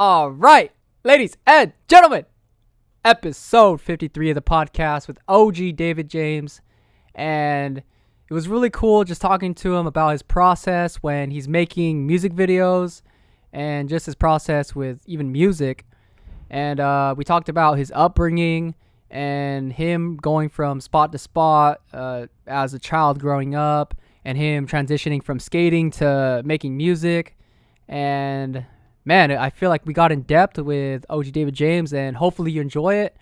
All right, ladies and gentlemen, episode 53 of the podcast with OG David James. And it was really cool just talking to him about his process when he's making music videos and just his process with even music. And we talked about his upbringing and him going from spot to spot as a child growing up, and him transitioning from skating to making music. And man, I feel like we got in depth with OG David James, and hopefully you enjoy it.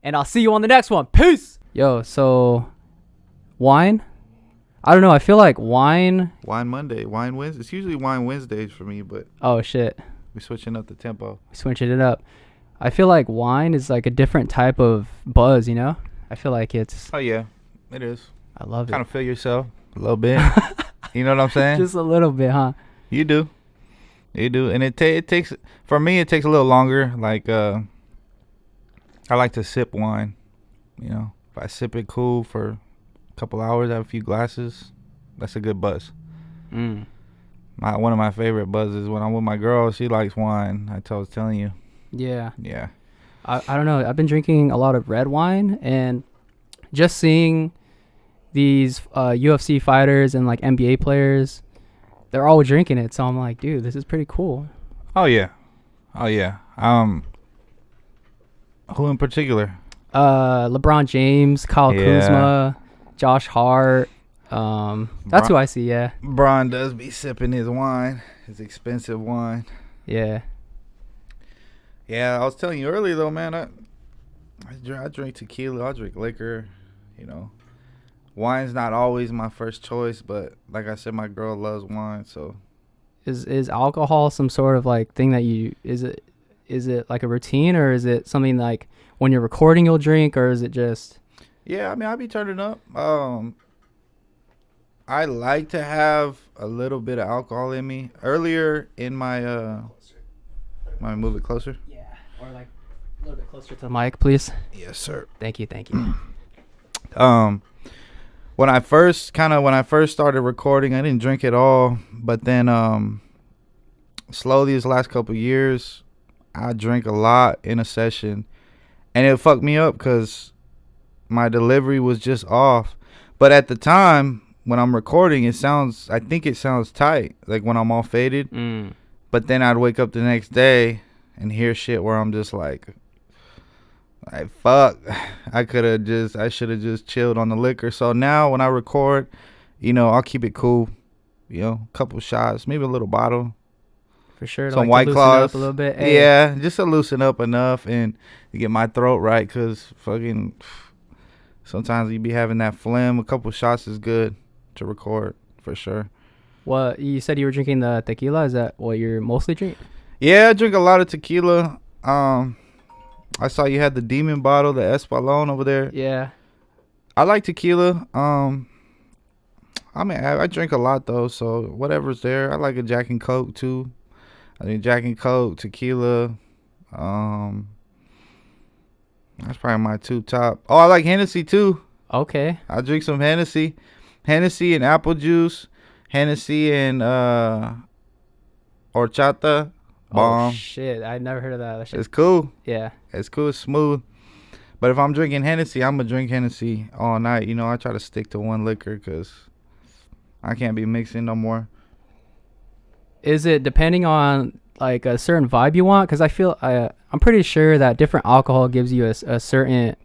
And I'll see you on the next one. Peace. Yo, so wine? I don't know. I feel like wine Monday, wine Wednesday. It's usually wine Wednesdays for me, but oh shit, we're switching up the tempo. Switching it up. I feel like wine is like a different type of buzz, you know? I feel like it's... Oh, yeah, it is. I love it. Kind of feel yourself a little bit. You know what I'm saying? Just a little bit, huh? You do. You do. And it takes, for me, it takes a little longer. Like, I like to sip wine. You know, if I sip it cool for a couple hours, have a few glasses, that's a good buzz. One of my favorite buzzes when I'm with my girl, she likes wine. I was telling you. Yeah. Yeah. I don't know. I've been drinking a lot of red wine, and just seeing these UFC fighters and like NBA players, they're all drinking it. So I'm like, dude, this is pretty cool. Oh yeah. Oh yeah. Who in particular? LeBron James, Kyle Kuzma, Josh Hart. That's who I see. Yeah. Branden does be sipping his wine, his expensive wine. Yeah. Yeah, I was telling you earlier though, man. I drink tequila. I drink liquor. You know, wine's not always my first choice, but like I said, my girl loves wine. So, is alcohol some sort of like thing that you is it like a routine, or is it something like when you're recording you'll drink, or is it just? Yeah, I mean, I be turning up. I like to have a little bit of alcohol in me. Earlier in my might I move it closer? Yeah, or like a little bit closer to the mic, please. Yes, sir. Thank you. When I first started recording, I didn't drink at all. But then slowly these last couple of years, I drank a lot in a session, and it fucked me up because my delivery was just off. But at the time when I'm recording, I think it sounds tight, like when I'm all faded. But then I'd wake up the next day and hear shit where I'm just like fuck, I should have just chilled on the liquor. So now when I record, you know, I'll keep it cool. You know, a couple shots, maybe a little bottle. For sure. Some White Claws. A little bit. Hey. Yeah, just to loosen up enough and to get my throat right, because fucking sometimes you be having that phlegm. A couple shots is good to record, for sure. What, you said you were drinking the tequila? Is that what you're mostly drinking? Yeah, I drink a lot of tequila. I saw you had the Demon bottle, the Espolón over there. Yeah. I like tequila. I mean, I drink a lot though, so whatever's there. I like a Jack and Coke too. I think Jack and Coke, tequila. That's probably my two top. Oh, I like Hennessy too. Okay. I drink some Hennessy and apple juice. Hennessy and horchata. Bomb. Oh shit, I never heard of that. It's cool. Yeah. It's cool. It's smooth. But if I'm drinking Hennessy, I'm going to drink Hennessy all night. You know, I try to stick to one liquor because I can't be mixing no more. Is it depending on like a certain vibe you want? Because I feel I'm pretty sure that different alcohol gives you a certain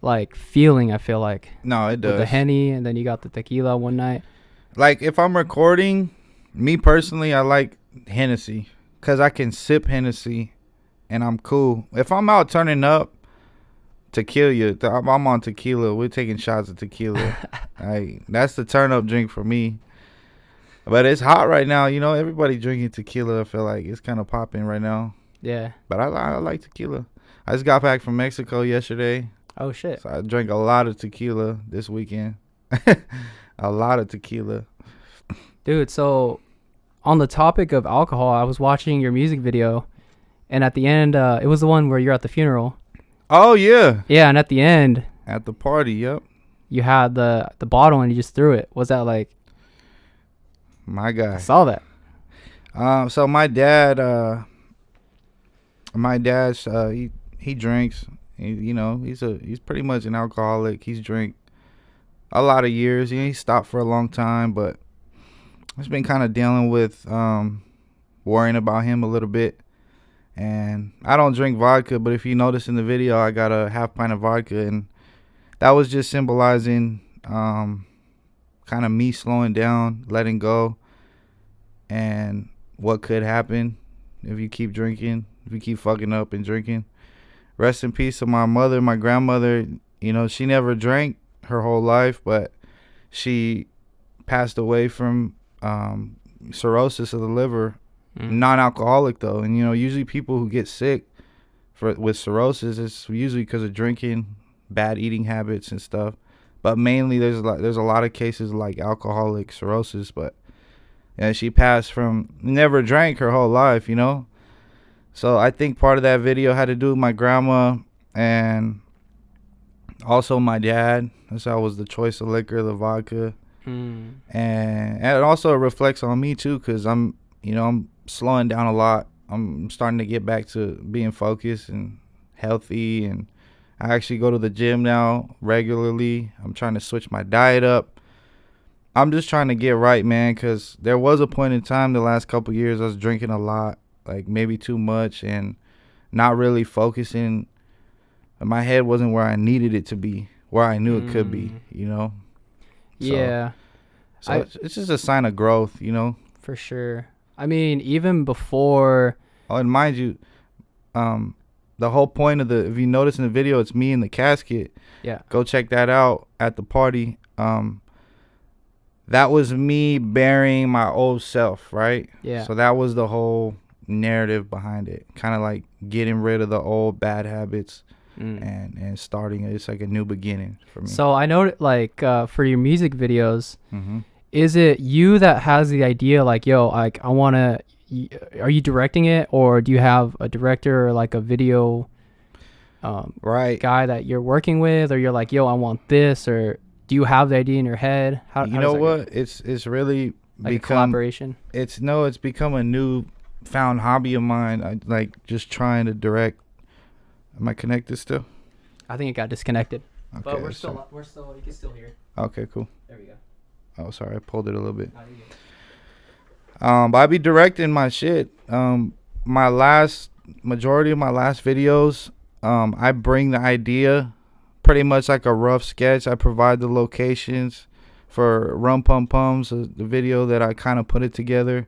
like feeling. I feel like. No, it does. With the Henny, and then you got the tequila one night. Like if I'm recording, me personally, I like Hennessy because I can sip Hennessy and I'm cool. If I'm out turning up, tequila, I'm on tequila. We're taking shots of tequila. That's the turn up drink for me. But it's hot right now. You know, everybody drinking tequila. I feel like it's kind of popping right now. Yeah. But I like tequila. I just got back from Mexico yesterday. Oh, shit. So I drank a lot of tequila this weekend. A lot of tequila. Dude, so on the topic of alcohol, I was watching your music video, and at the end, it was the one where you're at the funeral. Oh, yeah. Yeah, and at the end. At the party, yep. You had the bottle and you just threw it. Was that like... My guy. I saw that. So my dad My dad's he drinks. He's pretty much an alcoholic. He's drank a lot of years. He stopped for a long time, but I've been kind of dealing with worrying about him a little bit. And I don't drink vodka, but if you notice in the video, I got a half pint of vodka, and that was just symbolizing kind of me slowing down, letting go, and what could happen if you keep drinking, if you keep fucking up and drinking. Rest in peace to my mother, my grandmother. She never drank her whole life, but she passed away from cirrhosis of the liver. Non-alcoholic though, and usually people who get sick with cirrhosis, it's usually because of drinking, bad eating habits and stuff. But mainly there's a lot of cases like alcoholic cirrhosis. But she passed from never drank her whole life, So I think part of that video had to do with my grandma and also my dad. That's how was the choice of liquor, the vodka, and it also reflects on me too, because I'm slowing down a lot. I'm starting to get back to being focused and healthy, and I actually go to the gym now regularly. I'm trying to switch my diet up. I'm just trying to get right, man, because there was a point in time the last couple of years I was drinking a lot, like maybe too much, and not really focusing. My head wasn't where I needed it to be, where I knew it could be, Yeah. So it's just a sign of growth, For sure. I mean, even before. Oh, and mind you, the whole point of if you notice in the video, it's me in the casket. Yeah. Go check that out at the party. That was me burying my old self, right? Yeah. So that was the whole narrative behind it. Kind of like getting rid of the old bad habits and starting. It's like a new beginning for me. So I know, like, for your music videos, is it you that has the idea, like, yo, like, I want to, are you directing it, or do you have a director or like a video guy that you're working with, or you're like, yo, I want this, or do you have the idea in your head? How you know what? It's really like become a collaboration. It's become a new found hobby of mine. I like just trying to direct. Am I connected still? I think it got disconnected. Okay, but we're still you can still hear. Okay, cool. There we go. Oh, sorry, I pulled it a little bit. No, you're good. But I be directing my shit. Majority of my last videos, I bring the idea, pretty much like a rough sketch. I provide the locations for Rum Pum Pums, the video that I kind of put it together.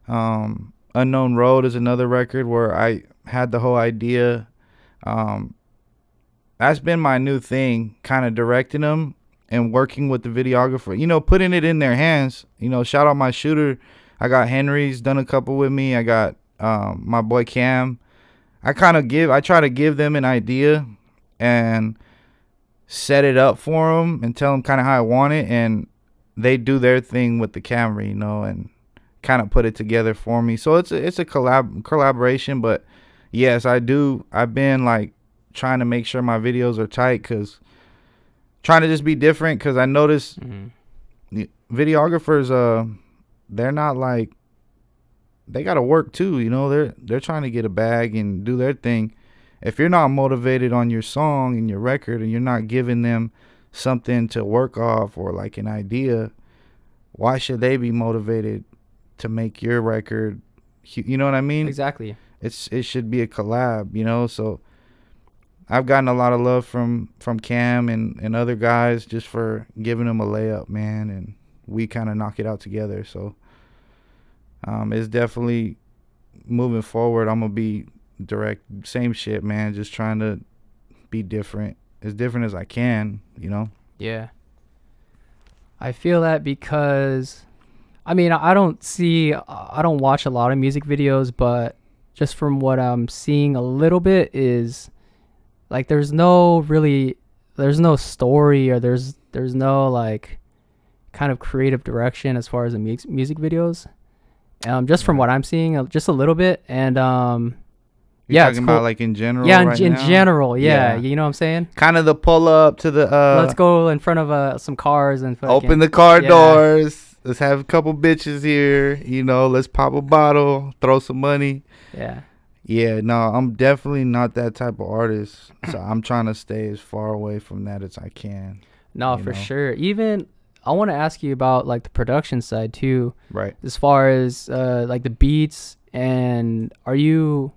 Unknown Road is another record where I had the whole idea. That's been my new thing, kind of directing them and working with the videographer, putting it in their hands. Shout out my shooter. I got Henry's done a couple with me. I got my boy Cam. I try to give them an idea and set it up for them and tell them kind of how I want it, and they do their thing with the camera, and kind of put it together for me. So it's a collaboration. But yes, I've been like trying to make sure my videos are tight, because trying to just be different, because I noticed videographers, they're not like, they got to work too, they're trying to get a bag and do their thing. If you're not motivated on your song and your record, and you're not giving them something to work off or like an idea, why should they be motivated to make your record? You know what I mean? Exactly. It should be a collab, so I've gotten a lot of love from Cam and other guys just for giving them a layup, man, and we kind of knock it out together. So it's definitely moving forward. I'm gonna be direct, same shit, man, just trying to be different, as different as I can, Yeah. I feel that because, I mean, I don't watch a lot of music videos, but just from what I'm seeing a little bit is, like, there's no story, or there's no like kind of creative direction as far as the music videos. Just from what I'm seeing, just a little bit, and You're talking about like in general? Yeah, right in now? general, yeah. You know what I'm saying? Kind of the pull up to the. Let's go in front of some cars and open the car doors. Let's have a couple bitches here. Let's pop a bottle, throw some money. Yeah. Yeah, no, I'm definitely not that type of artist. So I'm trying to stay as far away from that as I can. No, You for know, sure. Even I want to ask you about like the production side too, right? as far as like the beats. And are you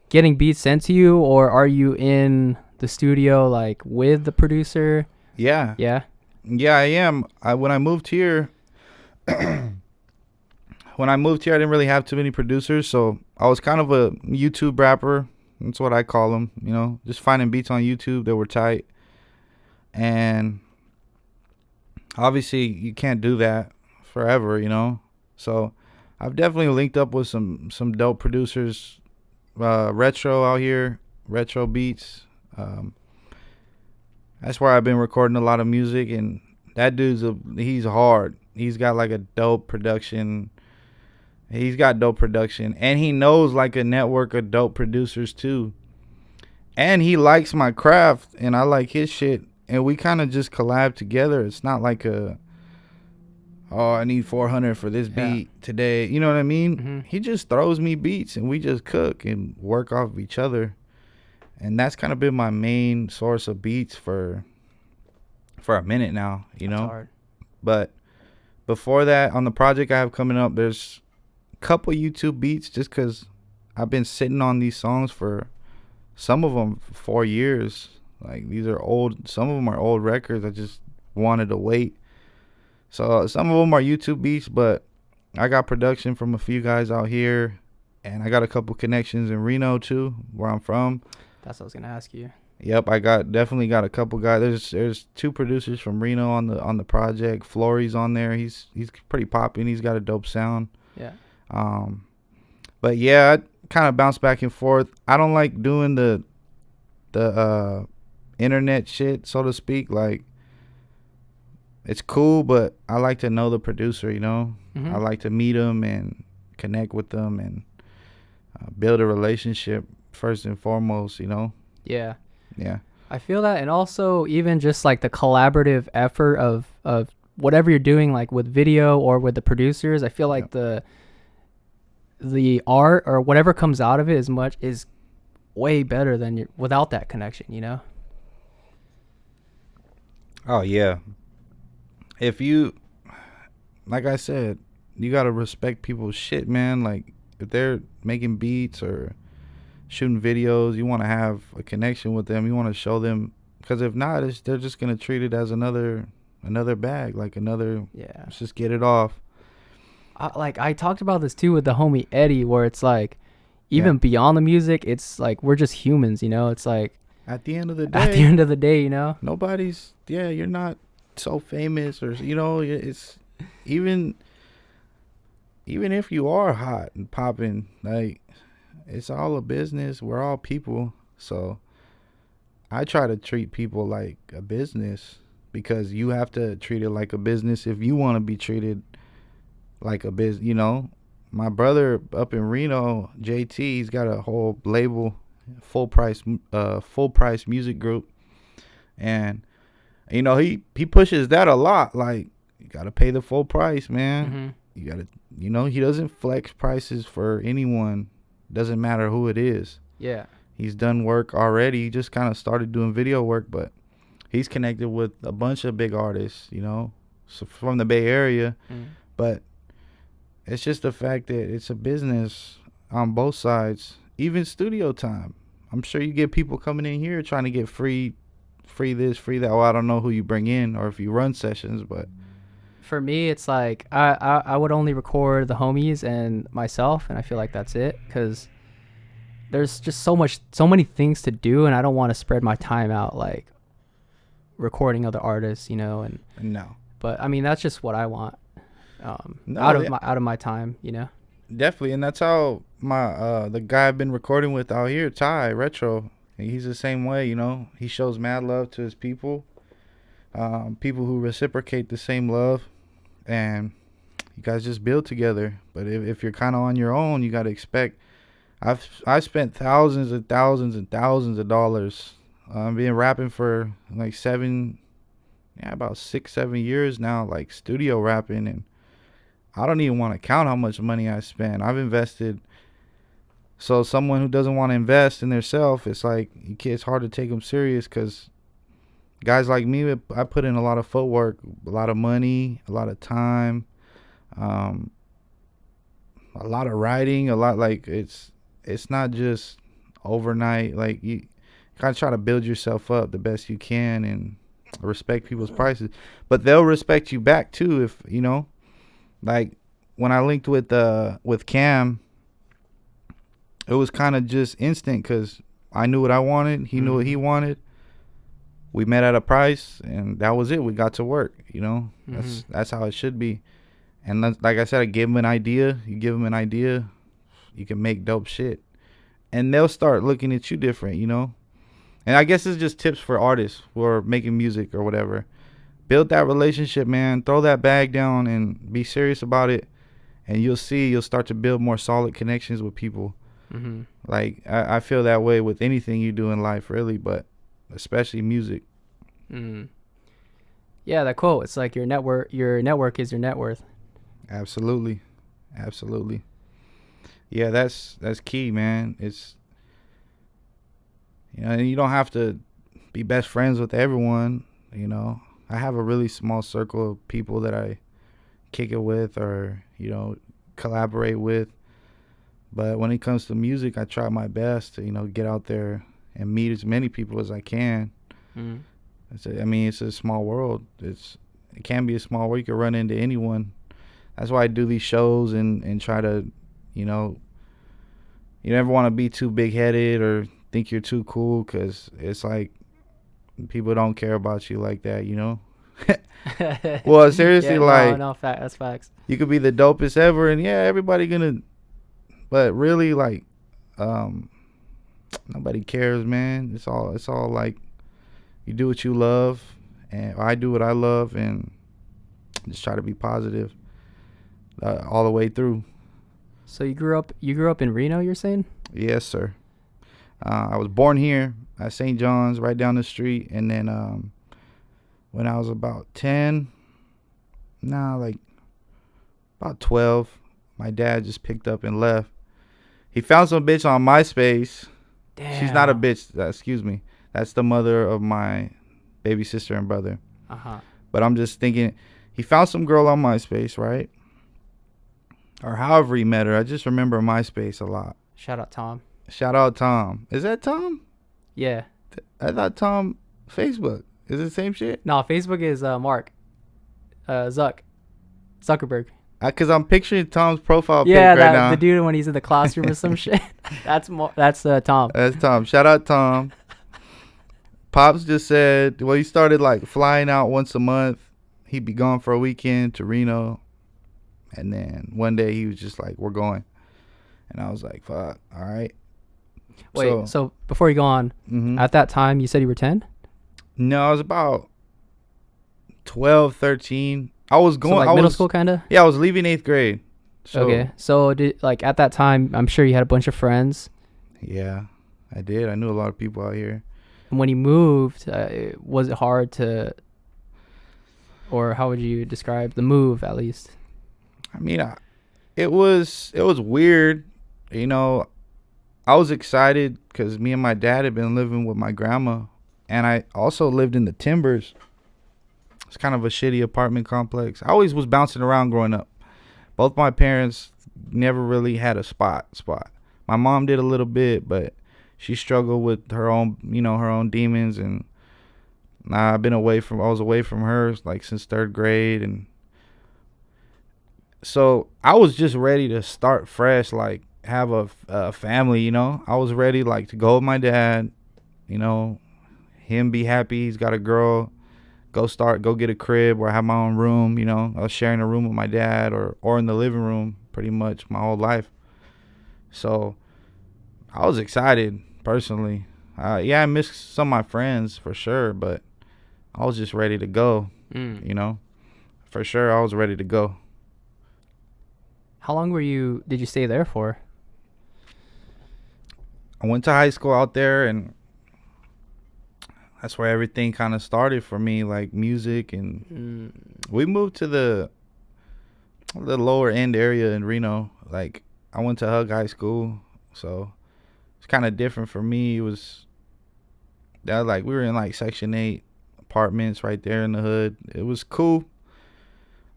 getting beats sent to you, or are you in the studio like with the producer? Yeah, Yeah. yeah, I am. When I moved here, I didn't really have too many producers, so I was kind of a YouTube rapper. That's what I call them. You know, just finding beats on YouTube that were tight, and obviously you can't do that forever. You know, so I've definitely linked up with some dope producers, retro out here, retro beats. Um, that's where I've been recording a lot of music, and that he's hard. He's got like a dope production. He's got dope production, and he knows like a network of dope producers too. And he likes my craft, and I like his shit, and we kind of just collab together. It's not like oh, I need 400 for this Yeah. beat today. You know what I mean? Mm-hmm. He just throws me beats, and we just cook and work off of each other. And that's kind of been my main source of beats for a minute now, you That's know. hard. But before that, on the project I have coming up, there's a couple YouTube beats just because I've been sitting on these songs for some of them for 4 years. Like these are old, some of them are old records. I just wanted to wait. So some of them are YouTube beats, but I got production from a few guys out here, and I got a couple connections in Reno too, where I'm from. That's what I was gonna ask you. Yep, definitely got a couple guys. There's two producers from Reno on the project. Flory's on there. He's pretty popping. He's got a dope sound. Yeah. But yeah, I kind of bounce back and forth. I don't like doing the internet shit, so to speak. Like it's cool, but I like to know the producer. You know, Mm-hmm. I like to meet them and connect with them and build a relationship first and foremost. You know. Yeah. Yeah. I feel that, and also even just like the collaborative effort of whatever you're doing, like with video or with the producers. I feel like Yep. the art or whatever comes out of it is way better than without that connection. You know. Oh yeah. If you, like I said, you gotta respect people's shit, man. Like if they're making beats or shooting videos, you want to have a connection with them. You want to show them, because if not, they're just gonna treat it as another bag, like another. Yeah. Let's just get it off. I talked about this too with the homie Eddie, where it's like, even Yeah. beyond the music, it's like we're just humans. You know. It's like At the end of the day, at the end of the day, you know. nobody's. Yeah, you're not so famous, or you know, it's even if you are hot and popping, like it's all a business. We're all people, so I try to treat people like a business, because you have to treat it like a business if you want to be treated like a business. You know, my brother up in Reno, JT, he's got a whole label, full price music group, and you know he pushes that a lot. Like you gotta pay the full price, man. Mm-hmm. You gotta, you know, he doesn't flex prices for anyone. Doesn't matter who it is. Yeah. He's done work already. He just kind of started doing video work, but he's connected with a bunch of big artists, you know, so from the Bay Area. Mm. But it's just the fact that it's a business on both sides. Even studio time. I'm sure you get people coming in here trying to get free this, free that. Well, I don't know who you bring in or if you run sessions, but For me, it's like I would only record the homies and myself, and I feel like that's it, because there's just so many things to do, and I don't want to spread my time out like recording other artists, you know. And no. but I mean, that's just what I want No, out yeah. of my time, you know. Definitely, and that's how my the guy I've been recording with out here, Ty Retro, he's the same way, you know. He shows mad love to his people, people who reciprocate the same love, and you guys just build together. But if you're kind of on your own, you got to expect. I've spent thousands and thousands and thousands of dollars. Been rapping for like about 6-7 years now, like studio rapping, and I don't even want to count how much money I spent. I've invested So someone who doesn't want to invest in themselves, it's like it's hard to take them serious because guys like me, I put in a lot of footwork, a lot of money, a lot of time, um, a lot of writing, a lot like it's not just overnight. Like you kind of try to build yourself up the best you can and respect people's prices, but they'll respect you back too if you know. Like when I linked with Cam, it was kind of just instant because I knew what I wanted, he knew what he wanted. We met at a price, and that was it. We got to work. You know, that's how it should be. And like I said, I gave them an idea. You give them an idea, you can make dope shit, and they'll start looking at you different. You know, and I guess it's just tips for artists who are making music or whatever. Build that relationship, man. Throw that bag down and be serious about it, and you'll see you'll start to build more solid connections with people. Like I feel that way with anything you do in life, really, but especially music. Yeah, that quote. It's like your network is your net worth. Absolutely. Yeah, that's key, man. It's and you don't have to be best friends with everyone. You know, I have a really small circle of people that I kick it with or collaborate with. But when it comes to music, I try my best to get out there and meet as many people as I can. It's a small world. It can be a small world. You can run into anyone. That's why I do these shows and try to, you never want to be too big-headed or think you're too cool because it's like people don't care about you like that, Well, seriously, no, that's facts. You could be the dopest ever, and everybody gonna, but really, like, nobody cares, man. It's all like, you do what you love, and I do what I love, and just try to be positive all the way through. So you grew up in Reno, you're saying? Yes, sir. I was born here at St. John's, right down the street, and then when I was about 12, my dad just picked up and left. He found some bitch on MySpace. Damn. She's not a bitch. Excuse me. That's the mother of my baby sister and brother. But I'm just thinking, he found some girl on MySpace, right? Or however he met her. I just remember MySpace a lot. Shout out Tom. Is that Tom? Yeah. I thought Tom Facebook. Is it the same shit? No, Facebook is Mark. Zuckerberg. Because I'm picturing Tom's profile pic right now. Yeah, the dude when he's in the classroom or some shit. That's Tom. That's Tom. Shout out Tom. Pops just said, well, he started like flying out once a month. He'd be gone for a weekend to Reno. And then one day he was just like, we're going. And I was like, fuck, all right. Wait, so before you go on, at that time you said you were 10? No, I was about 12, 13. I was going. So middle school kind of? Yeah, I was leaving 8th grade. So, okay. So at that time, I'm sure you had a bunch of friends. Yeah, I did. I knew a lot of people out here. And when you moved, was it hard to, or how would you describe the move at least? I mean, it was weird. I was excited because me and my dad had been living with my grandma, and I also lived in the Timbers. It's kind of a shitty apartment complex. I always was bouncing around growing up. Both my parents never really had a spot. My mom did a little bit, but she struggled with her own, her own demons, and I was away from her like since 3rd grade, and so I was just ready to start fresh, like have a family, I was ready like to go with my dad, him be happy, he's got a girl, go get a crib or have my own room, I was sharing a room with my dad or in the living room pretty much my whole life. So I was excited personally. I missed some of my friends for sure, but I was just ready to go, for sure I was ready to go. How long did you stay there for? I went to high school out there, and that's where everything kind of started for me, like music, and we moved to the lower end area in Reno. Like I went to Hug High School, so It's kind of different for me. It was that like we were in like Section 8 apartments right there in the hood. It was cool.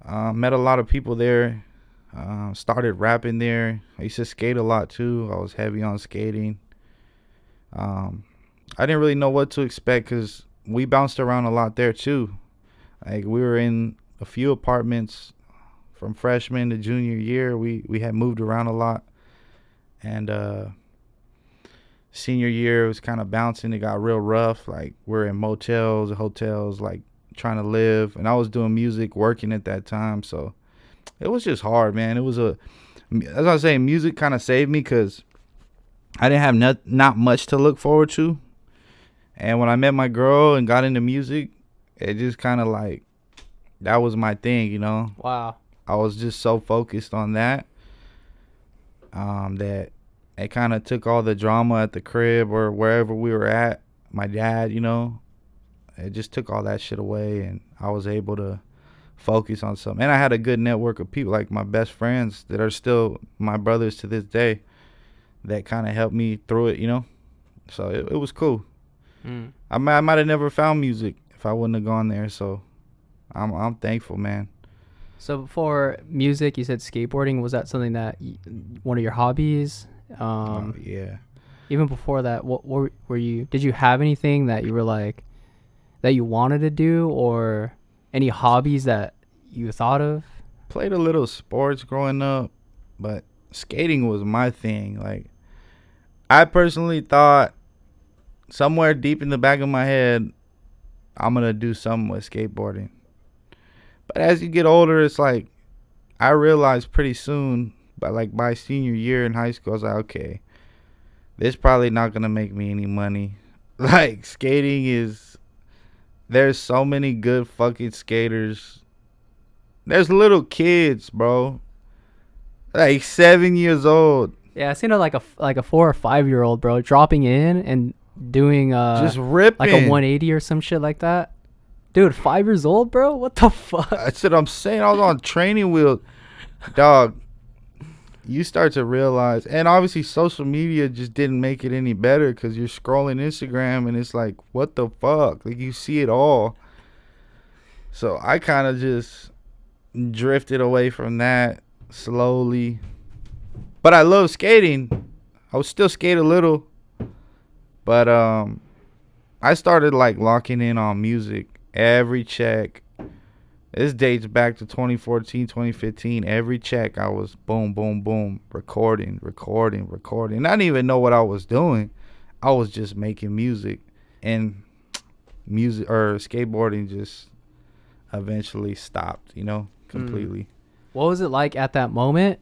Met a lot of people there. Started rapping there. I used to skate a lot too. I was heavy on skating. I didn't really know what to expect because we bounced around a lot there too. Like we were in a few apartments from freshman to junior year. We had moved around a lot, and senior year was kind of bouncing. It got real rough. Like we're in motels, hotels, like trying to live, and I was doing music, working at that time, so it was just hard, man. It was as I was saying, music kind of saved me because I didn't have not much to look forward to. And when I met my girl and got into music, it just kind of like, that was my thing, you know? Wow. I was just so focused on that, that it kind of took all the drama at the crib or wherever we were at. My dad, you know, it just took all that shit away, and I was able to focus on something. And I had a good network of people, like my best friends that are still my brothers to this day, that kind of helped me through it, you know? So it was cool. I might have never found music if I wouldn't have gone there. So I'm thankful, man. So before music, you said skateboarding. Was that something that one of your hobbies? Yeah. Even before that, what were you? Did you have anything that you were like that you wanted to do, or any hobbies that you thought of? Played a little sports growing up, but skating was my thing. Like, I personally thought somewhere deep in the back of my head, I'm gonna do something with skateboarding. But as you get older, it's like I realized pretty soon, by senior year in high school, I was like, okay, this probably not gonna make me any money. Like, skating is, there's so many good fucking skaters. There's little kids, bro, like 7 years old. Yeah, I seen it like a 4 or 5 year old, bro, dropping in and doing Just ripping like a 180 or some shit like that. Dude, 5 years old, bro? What the fuck? That's what I'm saying. I was on training wheels. Dog, you start to realize, and obviously social media just didn't make it any better because you're scrolling Instagram and it's like, what the fuck? Like, you see it all. So I kind of just drifted away from that slowly. But I love skating. I would still skate a little. But I started like locking in on music. Every check, this dates back to 2014, 2015. Every check I was boom, boom, boom, recording. I didn't even know what I was doing. I was just making music, and music or skateboarding just eventually stopped, you know, completely. What was it like at that moment?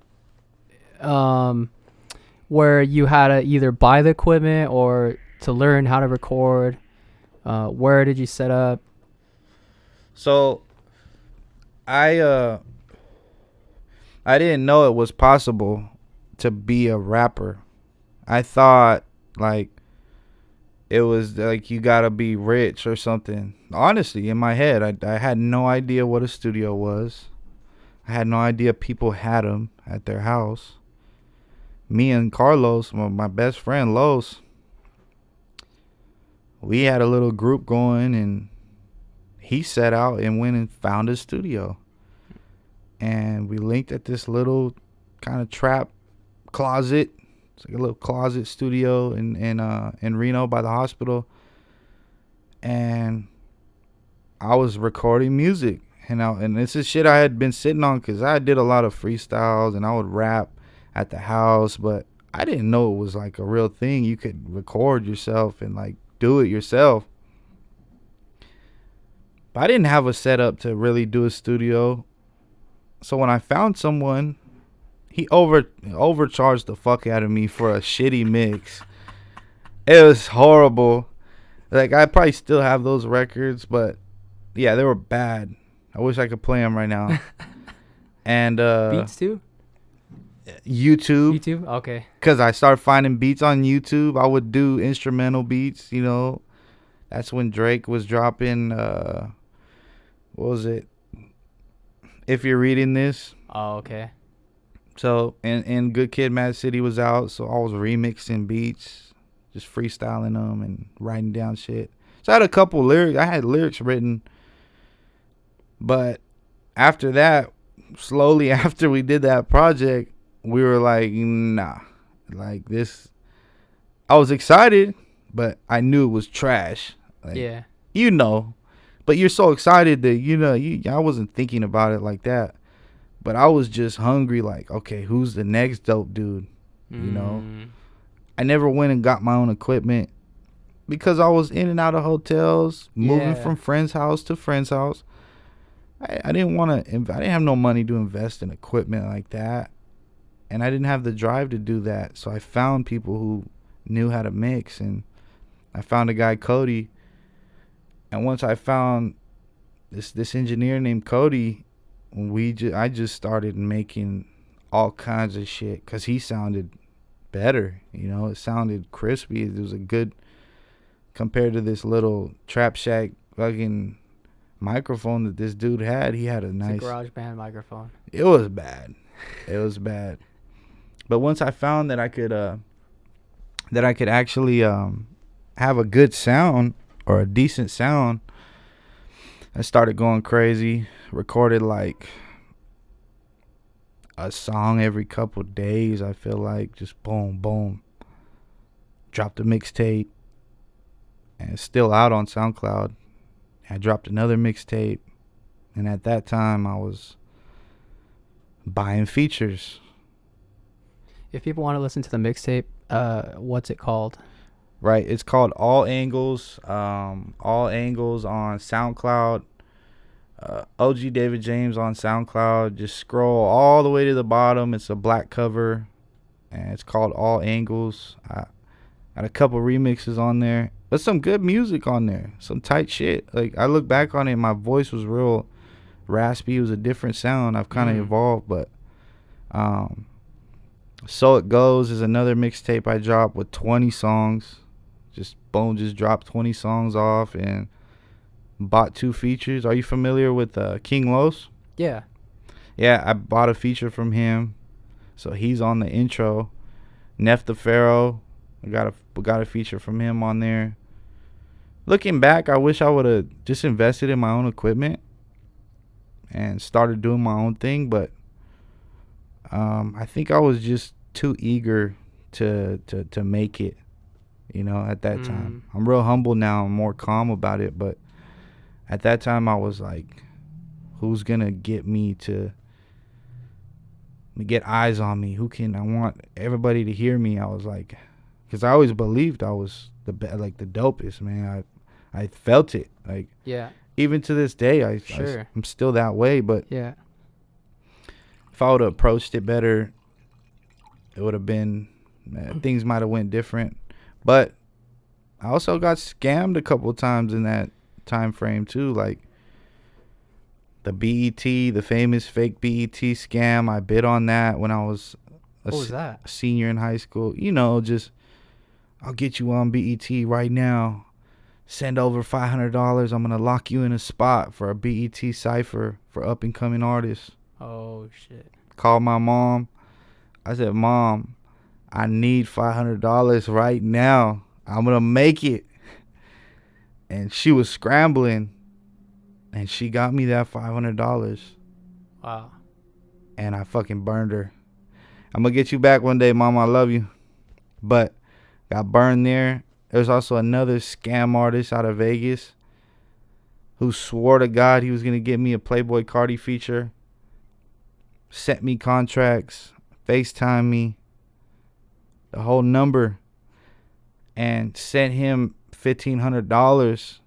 Where you had to either buy the equipment or to learn how to record? Where did you set up? So I didn't know it was possible to be a rapper. I thought like it was like you gotta be rich or something. Honestly, in my head, I had no idea what a studio was. I had no idea people had them at their house. Me and Carlos, my best friend Los, we had a little group going, and he set out and went and found a studio. And we linked at this little kind of trap closet. It's like a little closet studio in Reno by the hospital. And I was recording music. And this is shit I had been sitting on because I did a lot of freestyles and I would rap at the house. But I didn't know it was like a real thing. You could record yourself and like do it yourself. But I didn't have a setup to really do a studio. So when I found someone, he overcharged the fuck out of me for a shitty mix. It was horrible. Like, I probably still have those records, but yeah, they were bad. I wish I could play them right now. And Beats too? YouTube. Okay. Because I started finding beats on YouTube. I would do instrumental beats, you know. That's when Drake was dropping, what was it? If You're Reading This. Oh, okay. So, and Good Kid, Mad City was out, so I was remixing beats. just freestyling them and writing down shit. So I had a couple lyrics. I had lyrics written, but after that, slowly after we did that project, we were like, nah, like this. I was excited, but I knew it was trash. Like, Yeah. you know, but you're so excited that I wasn't thinking about it like that, but I was just hungry. Like, okay, who's the next dope dude? You know, I never went and got my own equipment because I was in and out of hotels, moving from friend's house to friend's house. I didn't want to. I didn't have no money to invest in equipment like that, and I didn't have the drive to do that. So I found people who knew how to mix, and I found a guy, Cody. And once I found this engineer named Cody, I just started making all kinds of shit because he sounded better. You know, it sounded crispy. It was a good compared to this little Trap Shack fucking microphone that this dude had. He had a nice garage band microphone. It was bad. It was bad. But once I found that I could actually have a good sound or a decent sound, I started going crazy. Recorded like a song every couple days. I feel like just boom, boom. Dropped a mixtape, and it's still out on SoundCloud. I dropped another mixtape, and at that time I was buying features. If people want to listen to the mixtape, what's it called? Right, it's called All Angles. All Angles on SoundCloud. OG David James on SoundCloud. Just scroll all the way to the bottom. It's a black cover, and it's called All Angles. I had a couple remixes on there, but some good music on there. Some tight shit. Like, I look back on it, my voice was real raspy. It was a different sound. I've kind of evolved, but So It Goes is another mixtape I dropped with 20 songs. Just boom, just dropped 20 songs off and bought 2 features. Are you familiar with King Los? Yeah. Yeah, I bought a feature from him, so he's on the intro. Neff the Pharaoh, I got a feature from him on there. Looking back, I wish I would have just invested in my own equipment and started doing my own thing, but I think I was just too eager to make it, at that time. I'm real humble now. I'm more calm about it, but at that time I was like, who's gonna get me to get eyes on me? I want everybody to hear me. I was like, because I always believed I was the dopest, man. I felt it, like, yeah. Even to this day, I'm still that way. But yeah, if I would have approached it better, it would have been things might have went different. But I also got scammed a couple times in that time frame too, like the BET, the famous fake BET scam. I bid on that when I was a senior in high school. Just, I'll get you on BET right now. Send over $500. I'm gonna lock you in a spot for a BET cypher for up and coming artists. Oh shit. Called my mom. I said, Mom, I need $500 right now. I'm gonna make it. And she was scrambling, and she got me that $500. Wow. And I fucking burned her. I'm gonna get you back one day, Mom. I love you. But got burned there. There's also another scam artist out of Vegas who swore to God he was gonna get me a Playboy Cardi feature. Sent me contracts, FaceTime me, the whole number, and sent him $1,500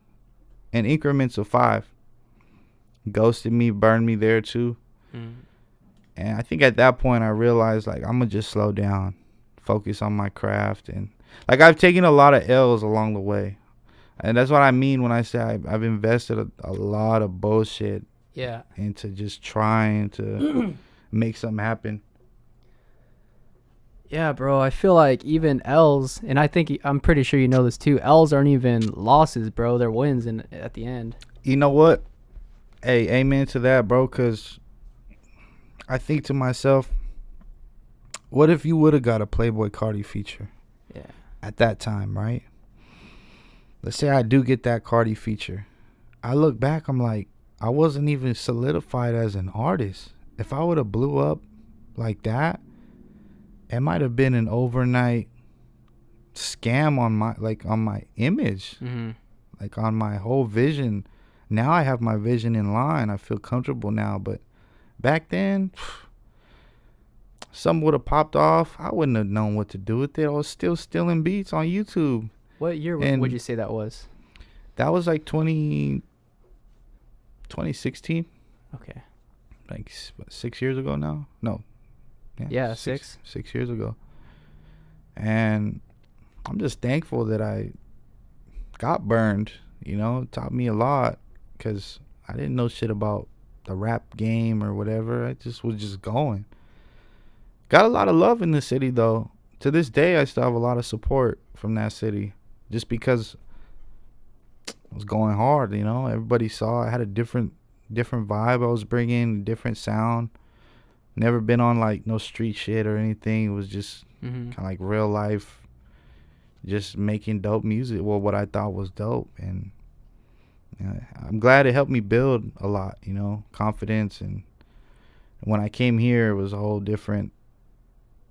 in increments of 5. Ghosted me, burned me there too. And I think at that point I realized, like, I'm gonna just slow down, focus on my craft. And like, I've taken a lot of L's along the way, and that's what I mean when I say I've invested a lot of bullshit into just trying to make something happen. Yeah, bro. I feel like even L's, and I'm pretty sure you know this too, L's aren't even losses, bro. They're wins at the end. You know what? Hey, amen to that, bro, because I think to myself, what if you would have got a Playboy Cardi feature? Yeah. at that time, right? Let's say I do get that Cardi feature. I look back, I'm like, I wasn't even solidified as an artist. If I would have blew up like that, it might have been an overnight scam on my image, Mm-hmm. like on my whole vision. Now I have my vision in line. I feel comfortable now, but back then, some would have popped off. I wouldn't have known what to do with it. I was still stealing beats on YouTube. What year And would you say that was? that was like 2016, Okay. like 6 years ago now. No, Yeah, six. 6 years ago. And I'm just thankful that I got burned. It taught me a lot, because I didn't know shit about the rap game or whatever. I just was just going. Got a lot of love in the city, though. To this day, I still have a lot of support from that city, just because I was going hard. Everybody saw I had a different vibe I was bringing, different sound. Never been on like no street shit or anything. It was just Mm-hmm. kind of like real life, just making dope music. Well, what I thought was dope. And I'm glad it helped me build a lot, confidence. And when I came here, it was a whole different.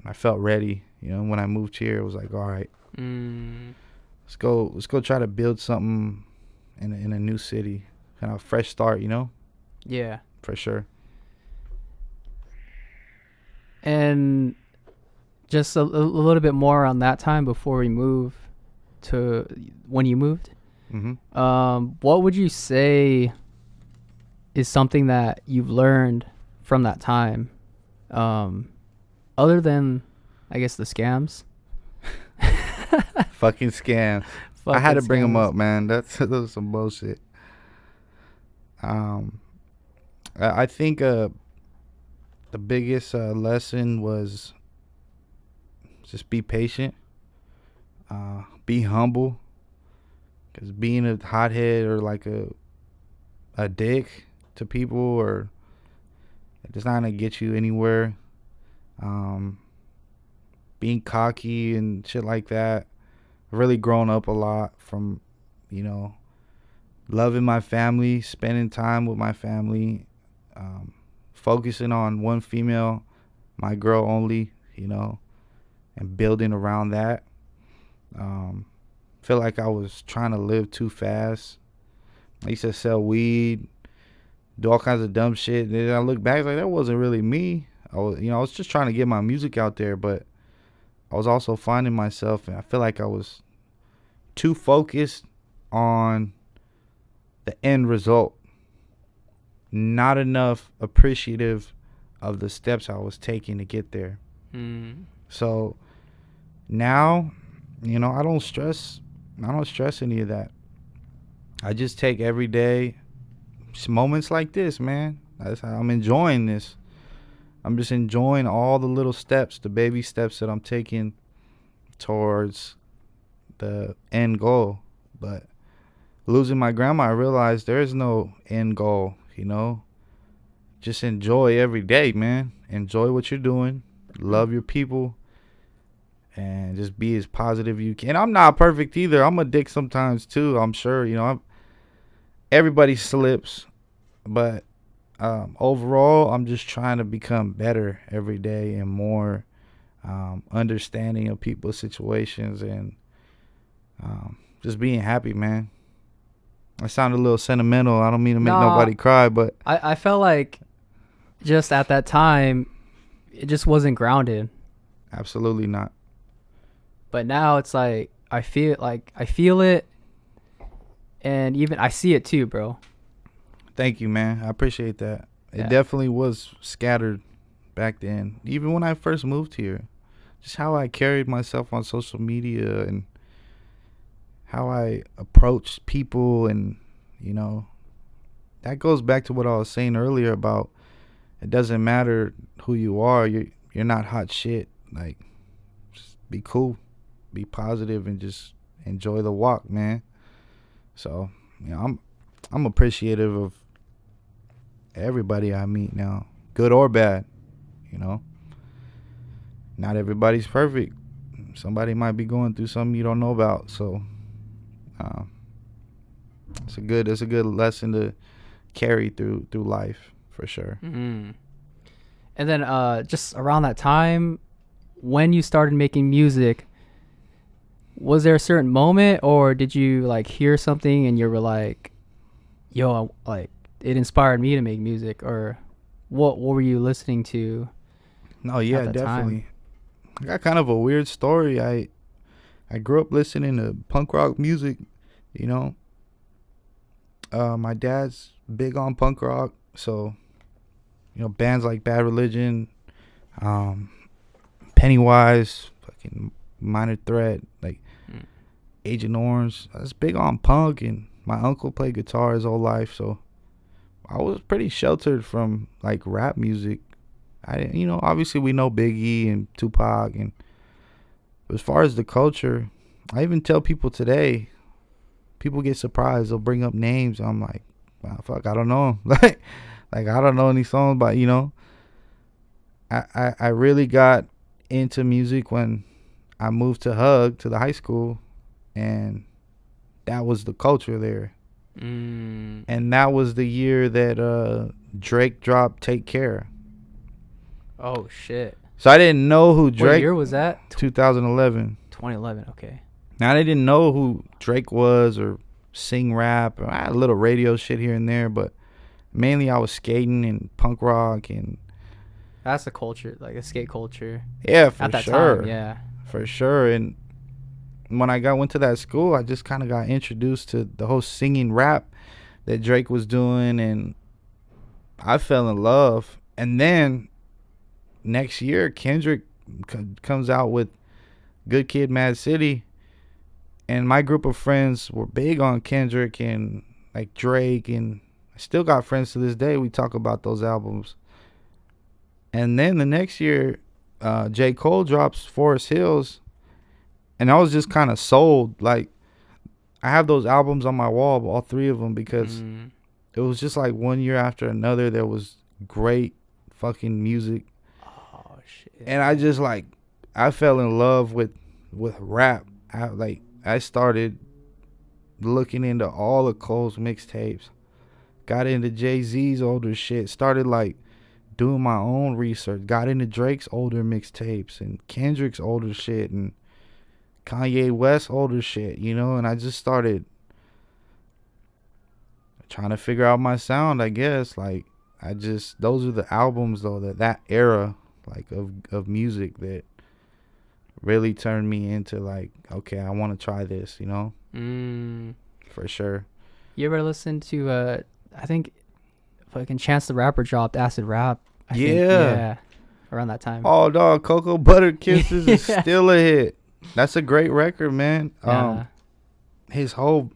I felt ready. When I moved here, it was like, all right, let's go try to build something in a new city, kind of fresh start, Yeah. for sure. And just a little bit more on that time before we move to when you moved. What would you say is something that you've learned from that time, other than, I guess, the scams? Fucking scams. I had to bring them up, man. That was some bullshit. I think the biggest lesson was just be patient, be humble, because being a hothead or like a dick to people, or it's not gonna get you anywhere. Being cocky and shit like that. I've really grown up a lot from, loving my family, spending time with my family, focusing on one female, my girl only, and building around that. Feel like I was trying to live too fast. I used to sell weed, do all kinds of dumb shit. And then I look back, like, that wasn't really me. I was just trying to get my music out there, but I was also finding myself, and I feel like I was too focused on the end result, not enough appreciative of the steps I was taking to get there. So now, I don't stress any of that. I just take every day, moments like this, man. I'm enjoying this. I'm just enjoying all the little steps, the baby steps that I'm taking towards the end goal. But losing my grandma, I realized there is no end goal, Just enjoy every day, man. Enjoy what you're doing. Love your people. And just be as positive you can. I'm not perfect either. I'm a dick sometimes too, I'm sure. Everybody slips. But overall, I'm just trying to become better every day and more understanding of people's situations, and just being happy, man. I sound a little sentimental. I don't mean to make nobody cry, but I felt like just at that time, it just wasn't grounded. Absolutely not. But now it's like I feel it, and even I see it too, bro. Thank you, man. I appreciate that. Yeah. It definitely was scattered back then. Even when I first moved here, just how I carried myself on social media and how I approached people, and that goes back to what I was saying earlier about it doesn't matter who you are. You're not hot shit. Like, just be cool, be positive, and just enjoy the walk, man. So I'm appreciative of everybody I meet now, good or bad. Not everybody's perfect. somebody might be going through something you don't know about. So uh, it's a good lesson to carry through life for sure. Mm-hmm. And then just around that time, when you started making music, was there a certain moment, or did you like hear something and you were like, yo, like it inspired me to make music? Or what were you listening to? No, yeah, at that definitely. time? I got kind of a weird story. I grew up listening to punk rock music, you know. My dad's big on punk rock, so bands like Bad Religion, um, Pennywise, fucking Minor Threat, like Agent Orange. I was big on punk, and my uncle played guitar his whole life, so I was pretty sheltered from like rap music. I didn't, obviously we know Biggie and Tupac, and as far as the culture, I even tell people today, people get surprised. They'll bring up names. I'm like, wow, fuck, I don't know. like I don't know any songs, but I really got into music when I moved to Hug, to the high school, and that was the culture there. And that was the year that Drake dropped Take Care. Oh shit. So I didn't know who Drake. What year was that? 2011. 2011. Okay. Now I didn't know who Drake was or sing rap. I had a little radio shit here and there, but mainly I was skating and punk rock, and That's the culture, like a skate culture. yeah, for At that sure. time, yeah. For sure. And when I went to that school, I just kind of got introduced to the whole singing rap that Drake was doing, and I fell in love. And then next year, Kendrick comes out with Good Kid, Mad City, and my group of friends were big on Kendrick and like Drake, and I still got friends to this day. We talk about those albums. And then the next year, J. Cole drops Forest Hills, and I was just kind of sold. Like, I have those albums on my wall, all three of them, because it was just like one year after another, there was great fucking music. Oh shit. And I fell in love with rap. I started looking into all of Cole's mixtapes, got into Jay-Z's older shit, started like doing my own research, got into Drake's older mixtapes and Kendrick's older shit and Kanye West's older shit, and I just started trying to figure out my sound, I guess. Like, those are the albums though, that era like of music that really turned me into like, okay, I want to try this, for sure. You ever listen to I think fucking Chance the Rapper dropped Acid Rap? I think, yeah, around that time. Oh dog, Cocoa Butter Kisses is still a hit. That's a great record, man. Yeah. His whole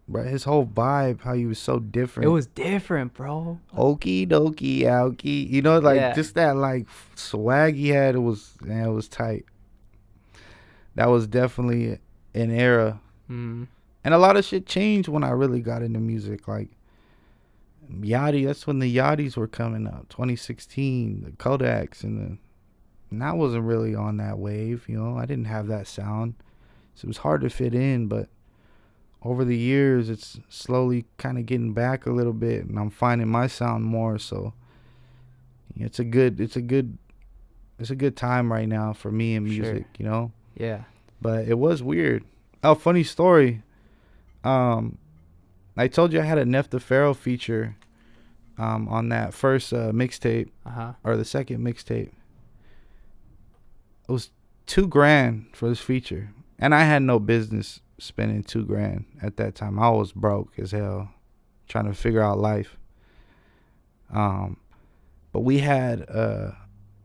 vibe, how he was so different. It was different, bro. Okie dokie, alky. Just that like swag he had. It was tight. That was definitely an era. And a lot of shit changed when I really got into music. Like Yachty, that's when the Yachties were coming up. 2016, the Kodaks, and I wasn't really on that wave. I didn't have that sound, so it was hard to fit in. But over the years, it's slowly kind of getting back a little bit, and I'm finding my sound more. So it's a good time right now for me in music. Sure. Yeah. But it was weird. Oh, funny story. I told you I had a Neff the Pharaoh feature on that first mixtape, or the second mixtape. It was $2,000 for this feature, and I had no business spending $2,000 at that time. I was broke as hell, trying to figure out life. But we had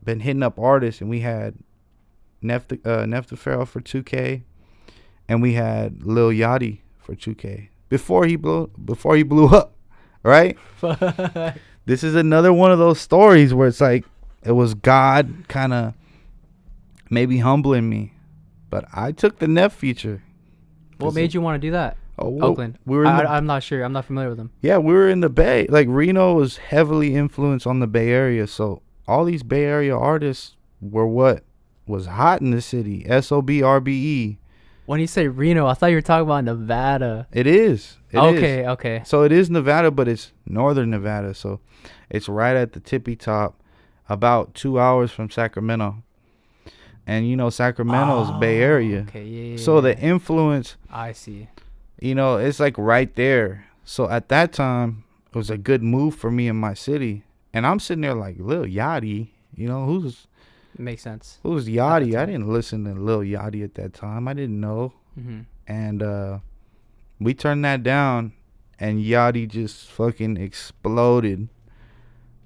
been hitting up artists, and we had Neff the Pharaoh for $2,000, and we had Lil Yachty for $2,000 before he blew up, right? This is another one of those stories where it's like it was God kind of maybe humbling me, but I took the Neff feature. What made you want to do that? Oakland. I'm not sure. I'm not familiar with them. Yeah, we were in the Bay. Like, Reno was heavily influenced on the Bay Area, so all these Bay Area artists were what was hot in the city. SOBRBE. When you say Reno, I thought you were talking about Nevada. It is. Okay. So it is Nevada, but it's northern Nevada. So it's right at the tippy top, about 2 hours from Sacramento. And, you know, Sacramento's Bay Area. Okay, yeah. So the influence, I see. you know, it's like right there. So at that time, it was a good move for me in my city. And I'm sitting there like, Lil Yachty, you know, who's Makes sense. Yachty? I didn't listen to Lil Yachty at that time. I didn't know. Mm-hmm. And we turned that down, and Yachty just fucking exploded.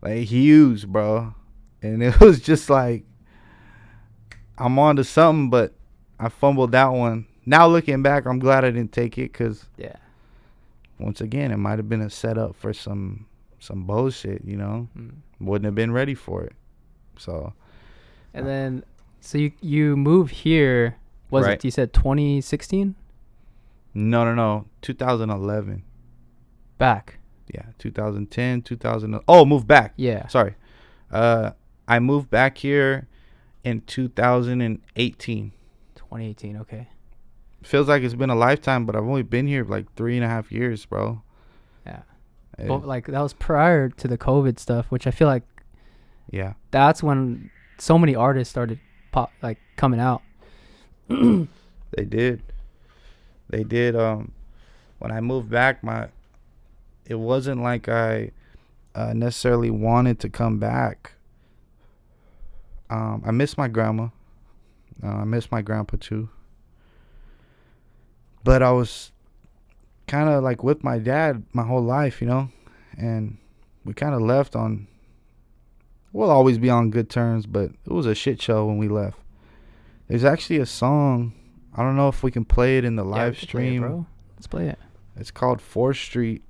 Like, huge, bro. And it was just like, I'm on to something, but I fumbled that one. Now looking back, I'm glad I didn't take it, because once again, it might have been a setup for some bullshit, you know. Wouldn't have been ready for it. So. And then, so you moved here, was it, you said 2016? No. 2011. Back. Yeah, 2010, 2000. Oh, moved back. Yeah. Sorry. I moved back here in 2018. 2018, okay. Feels like it's been a lifetime, but I've only been here like 3.5 years, bro. Yeah. But like, that was prior to the COVID stuff, which I feel like that's when so many artists started coming out. They did. When I moved back, it wasn't like I necessarily wanted to come back. I miss my grandma. I miss my grandpa too. But I was kind of like with my dad my whole life, you know, and we kind of left on. We'll always be on good terms, but it was a shit show when we left. There's actually a song. I don't know if we can play it in the live stream. Play it, bro. Let's play it. It's called 4th Street.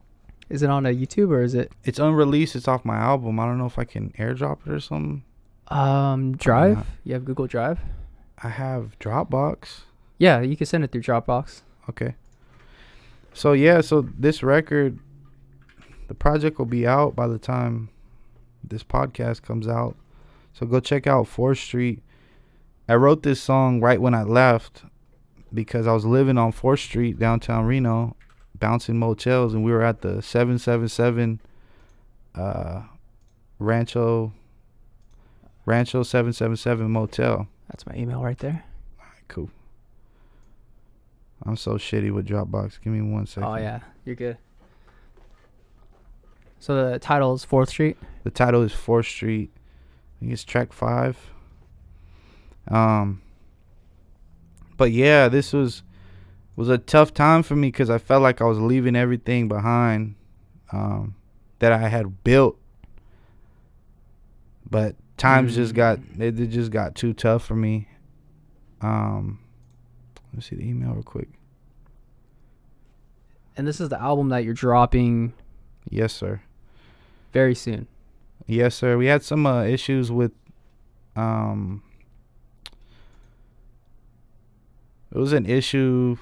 Is it on a YouTube or is it? It's unreleased. It's off my album. I don't know if I can airdrop it or something. Drive? You have Google Drive? I have Dropbox. Yeah, you can send it through Dropbox. Okay. So this record, the project will be out by the time this podcast comes out. So go check out 4th Street. I wrote this song right when I left because I was living on 4th Street, downtown Reno, bouncing motels, and we were at the 777 Rancho 777 motel. That's my email right there. All right, cool. I'm so shitty with Dropbox. Give me 1 second. Oh yeah, you're good. So the title is 4th Street? The title is 4th Street. I think it's track 5. But yeah, this was a tough time for me because I felt like I was leaving everything behind that I had built. But times just got too tough for me. Let's see the email real quick. And this is the album that you're dropping. Yes, sir. Very soon. Yes, sir. We had some issues with it was an issue.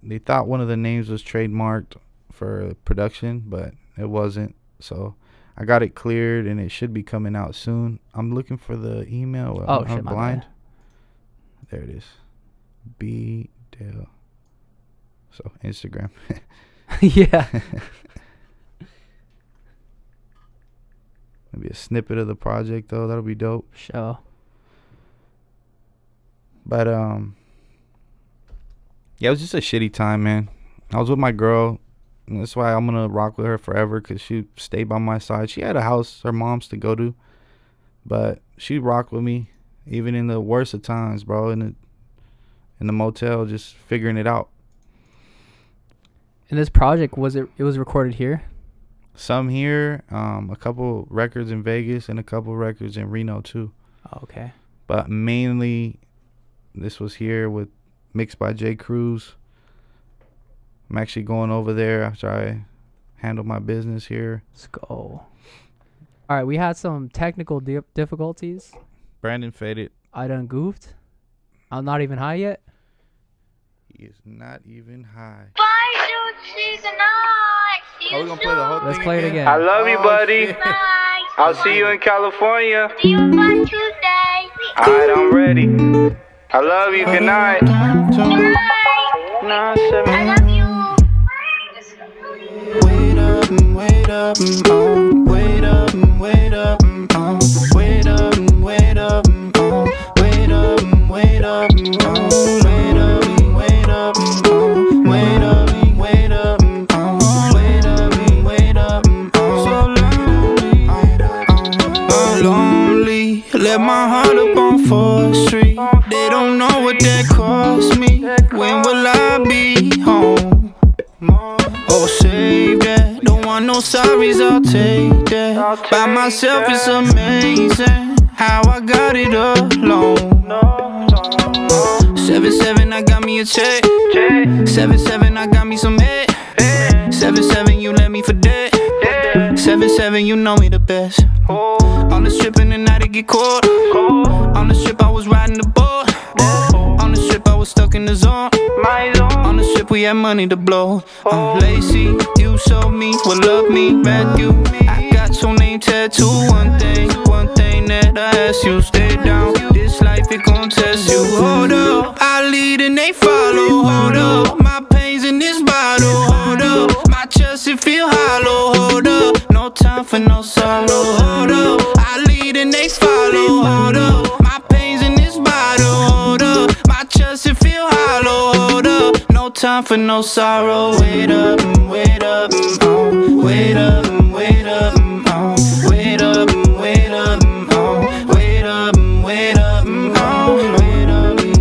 They thought one of the names was trademarked for production, but it wasn't. So I got it cleared, and it should be coming out soon. I'm looking for the email. I'm blind. There it is. B Dale. So Instagram. Yeah. Maybe a snippet of the project though. That'll be dope. Sure. But yeah, it was just a shitty time, man. I was with my girl, and that's why I'm gonna rock with her forever, cause she stayed by my side. She had a house, her mom's to go to, but she rocked with me even in the worst of times, bro. In the motel, just figuring it out. And this project, it was recorded here? Some here, a couple records in Vegas, and a couple records in Reno too. Oh, okay. But mainly, this was here with mixed by J. Cruz. I'm actually going over there after I handle my business here. Let's go. All right, we had some technical difficulties. Branden faded. I done goofed. I'm not even high yet. He is not even high. Are we gonna play the whole thing? Let's play it again. I love you, buddy. Shit. I'll see you in California. See you on Tuesday. Alright, I'm ready. I love you. Good night. I love you. Wait up, wait up, wait up, wait up, wait up, wait up, wait up, wait up, wait up, wait up, wait up, wait up, wait up, wait up, so lonely, let my heart up on 4th Street. They don't know what that cost me. When will I be home? Oh, save that. Don't want no sorries, I'll take that. By myself, it's amazing how I got it alone. 7-7, I got me a check. 7-7, I got me some head. 7-7, you let me for dead. 7-7, you know me the best. On the strip in the night, it get cold. On the strip, I was riding the boat. On the strip, I was stuck in the zone. On the strip, we had money to blow. I'm lazy, you showed me what love me, Matthew. I got your name tattooed. One thing that I ask you, stay down. This life, it gon' test you. Hold up, I lead and they follow. Hold up, my pain's in this bottle. Hold up, my chest, it feel hollow. Hold up, no time for no sorrow. Hold up, I lead and they follow. Hold up, my pain's in this bottle. Hold up, my chest, it feel hollow. Hold up, no time for no sorrow. Wait up, wait up, wait up, wait up, wait up, wait up, wait up, wait up, wait up, wait up,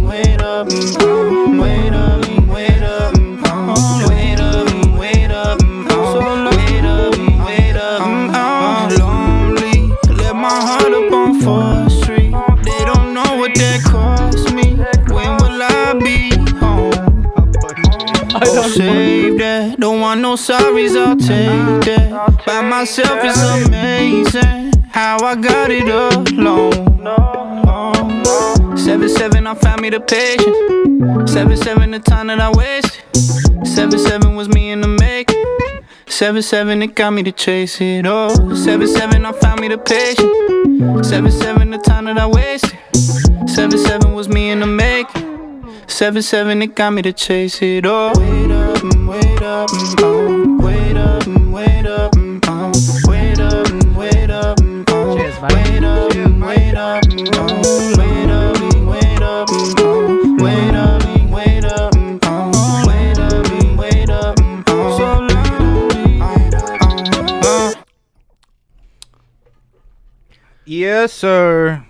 wait up, wait up, wait up, wait up, so wait up, wait up, lonely, let my heart up on 4th Street. They don't know what that cost me. When will I be home? Oh, save that. Don't want no sorries, I'll take that. By myself, it's amazing how I got it alone. 7-7, I found me the patience. 7-7, the time that I wasted. 7-7 was me in the making. 7-7, it got me to chase it all. 7-7, I found me the patience. 7-7, the time that I wasted. 7-7 was me in the making. 7-7, it got me to chase it all. Wait up, wait up, wait up, wait up, wait up, wait up, Cheers, man. wait up, wait up, wait up, wait up, wait up, wait up, wait up, wait up, so lonely. Yes, sir.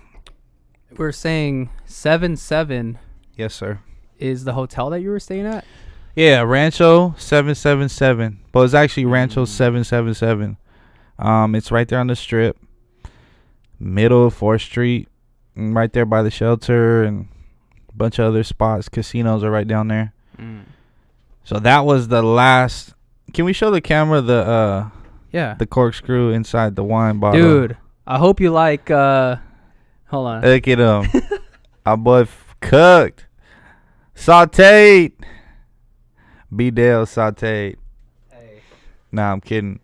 We're saying 7-7 Yes, sir. is the hotel that you were staying at. Yeah, Rancho 777. But it's actually Rancho 777. It's right there on the strip. Middle of 4th Street. Right there by the shelter and a bunch of other spots. Casinos are right down there. So that was the last. Can we show the camera Yeah. the corkscrew inside the wine bottle? Dude, I hope you like hold on. Look at him. Our boy cooked. Sauteed. B-Dale sauteed. Hey. Nah, I'm kidding.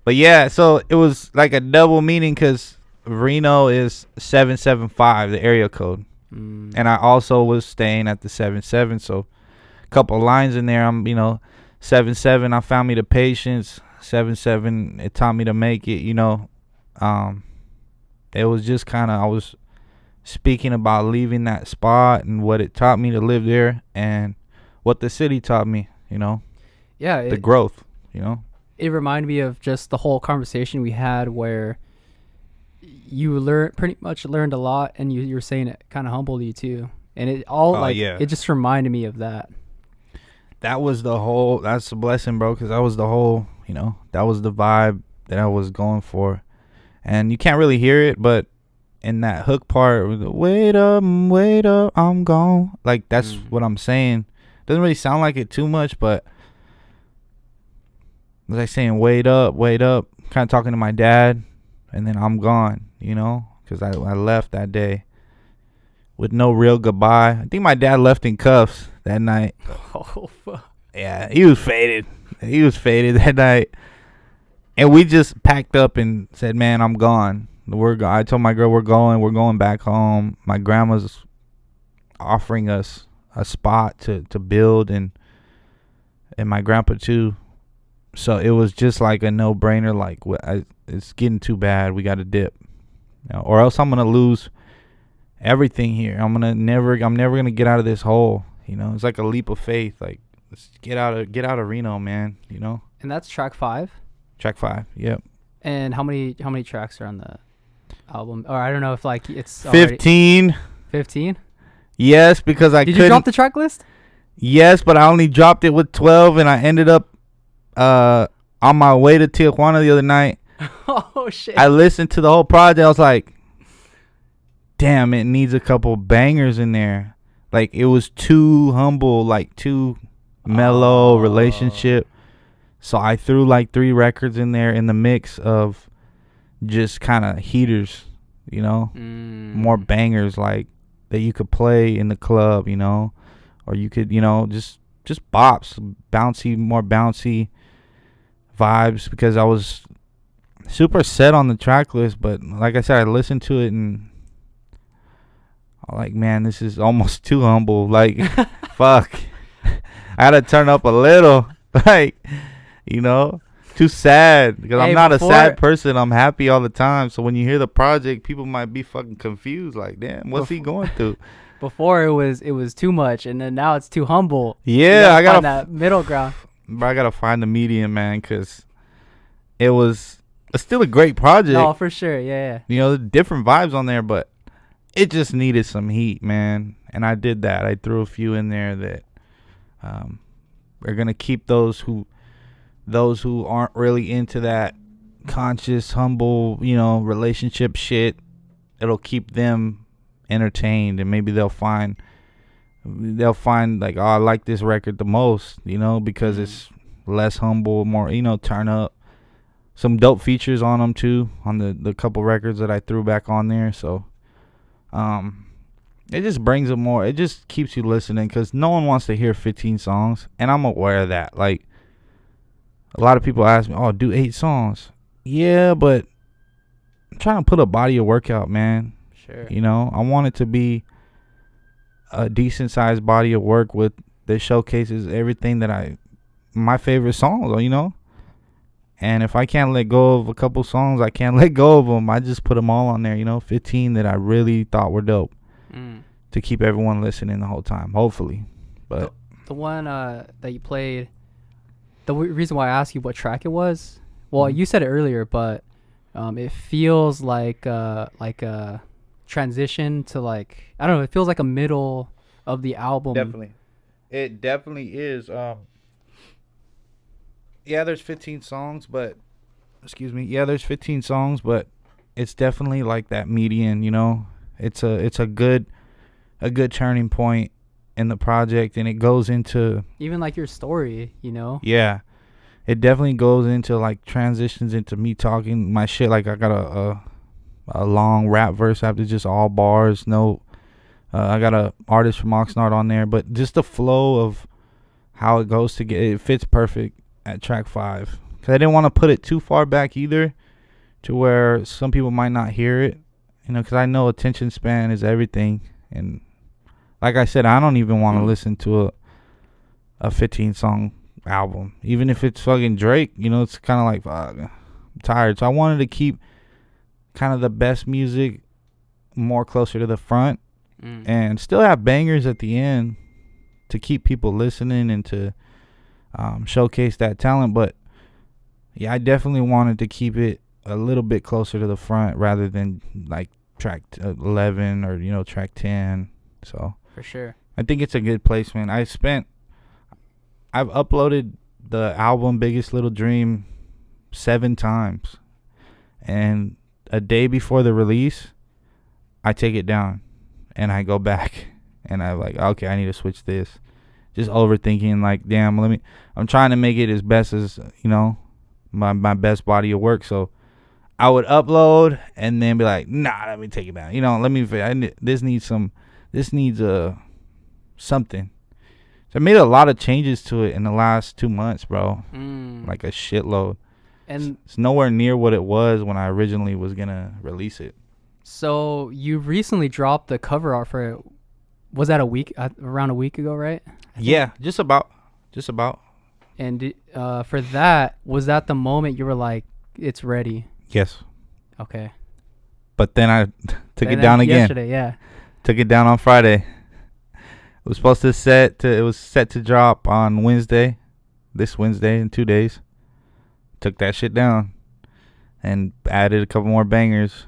But yeah, so it was like a double meaning because Reno is 775, the area code. And I also was staying at the 77, so a couple lines in there. I'm, 7-7, I found me the patience. 7-7, it taught me to make it, It was just kind of, I was speaking about leaving that spot and what it taught me to live there and what the city taught me, Yeah, the growth, it reminded me of just the whole conversation we had where you pretty much learned a lot, and you were saying it kind of humbled you too, and it just reminded me of that. That's the blessing, bro, because that was the whole, that was the vibe that I was going for. And you can't really hear it, but in that hook part, wait up, I'm gone. Like, that's what I'm saying. Doesn't really sound like it too much, but it was like saying, wait up, kind of talking to my dad, and then I'm gone, because I left that day with no real goodbye. I think my dad left in cuffs that night. Oh, fuck. Yeah, he was faded. He was faded that night. And we just packed up and said, man, I'm gone. I told my girl we're going back home. My grandma's offering us a spot to build, and my grandpa too. So it was just like a no-brainer. Like, it's getting too bad. We got to dip, or else I'm gonna lose everything here. I'm never gonna get out of this hole. It's like a leap of faith. Like, let's get out of Reno, man. And that's track 5. Track 5. Yep. And how many tracks are on the album? Or I don't know if like it's 15. 15. Yes, because I Did you drop the track list? Yes, but I only dropped it with 12, and I ended up on my way to Tijuana the other night. Oh shit! I listened to the whole project. I was like, damn, it needs a couple bangers in there. Like, it was too humble, like too mellow relationship. So I threw like 3 records in there in the mix of just kind of heaters, more bangers like that you could play in the club, or you could, just bops, more bouncy vibes, because I was super set on the track list. But like I said, I listened to it and I'm like, man, this is almost too humble. Like, fuck, I had to turn up a little, like, too sad, because I'm not a sad person. I'm happy all the time. So when you hear the project, people might be fucking confused, like, damn, what's he going through? Before it was too much, and then now it's too humble. Yeah, I gotta find that middle ground. Bro, I gotta find the median, man, because it's still a great project. No, for sure, yeah. There's different vibes on there, but it just needed some heat, man. And I did that. I threw a few in there that are gonna keep those who aren't really into that conscious, humble, relationship shit. It'll keep them entertained, and maybe they'll find like, oh, I like this record the most, because it's less humble, more, turn up. Some dope features on them too, on the couple records that I threw back on there. So it just brings it more. It just keeps you listening, because no one wants to hear 15 songs, and I'm aware of that. Like, a lot of people ask me, oh, do 8 songs. Yeah, but I'm trying to put a body of work out, man. Sure. I want it to be a decent sized body of work that showcases everything that my favorite songs, And if I can't let go of a couple songs, I can't let go of them. I just put them all on there, 15 that I really thought were dope to keep everyone listening the whole time, hopefully. But the one that you played, the reason why I asked you what track it was, well, you said it earlier, but it feels like a transition to, like, I don't know, it feels like a middle of the album. It definitely is. Yeah, there's 15 songs, but there's 15 songs, but it's definitely like that median, It's a good turning point in the project, and it goes into even like your story, Yeah. It definitely goes into, like, transitions into me talking my shit. Like, I got a long rap verse after just all bars. No, I got a artist from Oxnard on there, but just the flow of how it goes together, it fits perfect at track 5. Because I didn't want to put it too far back either, to where some people might not hear it, because I know attention span is everything. And like I said, I don't even want to listen to a 15 song album, even if it's fucking Drake. It's kind of like, fuck, I'm tired. So I wanted to keep kind of the best music more closer to the front, and still have bangers at the end to keep people listening and to showcase that talent. But yeah, I definitely wanted to keep it a little bit closer to the front rather than like track 11 or track 10. So for sure, I think it's a good placement. I've uploaded the album Biggest Little Dream 7 times, and a day before the release, I take it down and I go back and I'm like, okay, I need to switch this. Just overthinking, like, damn, I'm trying to make it as best as, my best body of work. So I would upload and then be like, nah, let me take it down. This needs something. So I made a lot of changes to it in the last 2 months, bro. Like a shitload. And it's nowhere near what it was when I originally was going to release it. So you recently dropped the cover art for it. was that around a week ago, right? Yeah, just about. And for that, was that the moment you were like, it's ready? Yes. Okay. But then I took it And down then again. Yesterday, yeah. Took it down on Friday. It was supposed to it was set to drop on this Wednesday in 2 days. Took that shit down and added a couple more bangers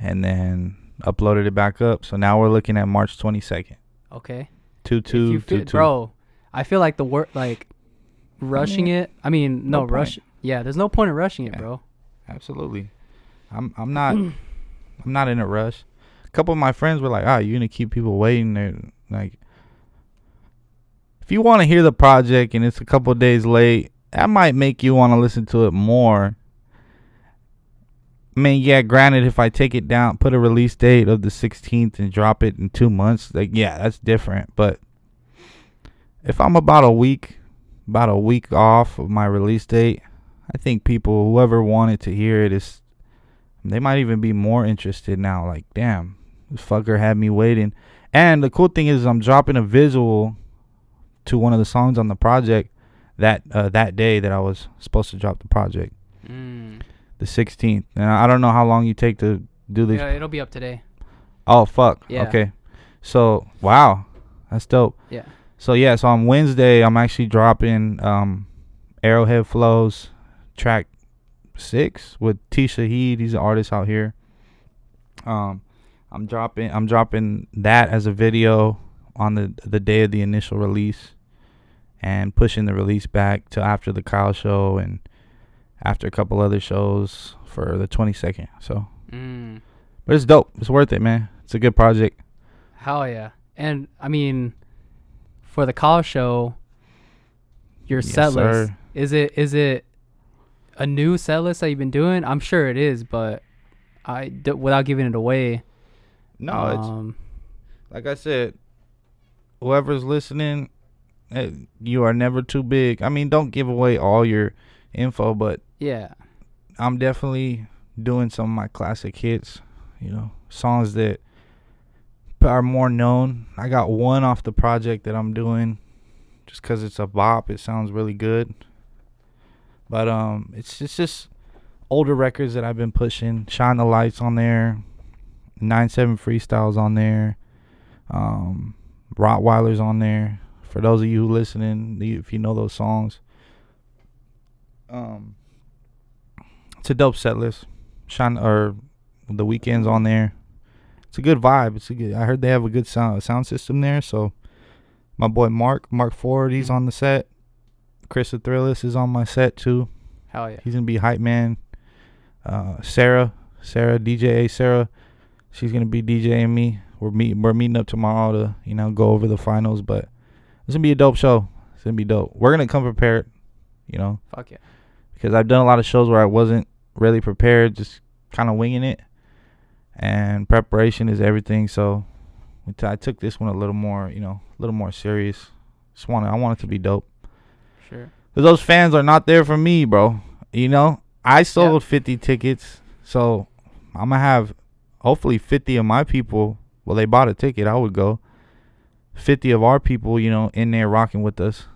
and then uploaded it back up. So now we're looking at March 22nd. Okay. 2/2/22. Bro, I feel like the work, like rushing it. I mean, no rush. Yeah, there's no point in rushing it, bro. Absolutely. I'm not I'm not in a rush. A couple of my friends were like, you're gonna keep people waiting. They're like, if you want to hear the project and it's a couple of days late, that might make you want to listen to it more. I mean, yeah, granted, if I take it down, put a release date of the 16th and drop it in 2 months, like, yeah, that's different. But if I'm about a week off of my release date, I think whoever wanted to hear it, they might even be more interested now. Like, damn, this fucker had me waiting. And the cool thing is I'm dropping a visual to one of the songs on the project that day that I was supposed to drop the project. The 16th. And I don't know how long you take to do these. Yeah, it'll be up today. Oh, fuck. Yeah. Okay. So, wow. That's dope. Yeah. So on Wednesday, I'm actually dropping Arrowhead Flows track 6 with T. Shaheed. He's an artist out here. I'm dropping that as a video on the day of the initial release and pushing the release back to after the Kyle show and after a couple other shows for the 22nd. So, but it's dope. It's worth it, man. It's a good project. Hell yeah. And I mean, for the Kyle show, your set list, is it a new set list that you've been doing? I'm sure it is, but without giving it away. No, it's like I said, whoever's listening, you are never too big. I mean, don't give away all your info, but yeah, I'm definitely doing some of my classic hits, songs that are more known. I got one off the project that I'm doing just because it's a bop. It sounds really good. But it's just older records that I've been pushing. Shine the Lights on there. 9/7 Freestyles on there. Rottweiler's on there. For those of you who listening, if you know those songs. It's a dope set list. The Weeknd's on there. It's a good vibe. I heard they have a good sound system there. So my boy Mark Ford, he's on the set. Chris the Thrillist is on my set too. Hell yeah. He's gonna be hype man. Sarah DJ Sarah, she's gonna be DJing me. We're meeting up tomorrow to go over the finals, but it's gonna be a dope show. It's gonna be dope. We're gonna come prepared, Fuck yeah. because I've done a lot of shows where I wasn't really prepared, just kind of winging it, and preparation is everything. So I took this one a little more serious. I want it to be dope. Sure. Because those fans are not there for me, bro. I sold 50 tickets, so I'm gonna have hopefully 50 of my people. Well, they bought a ticket, I would go. 50 of our people, in there rocking with us.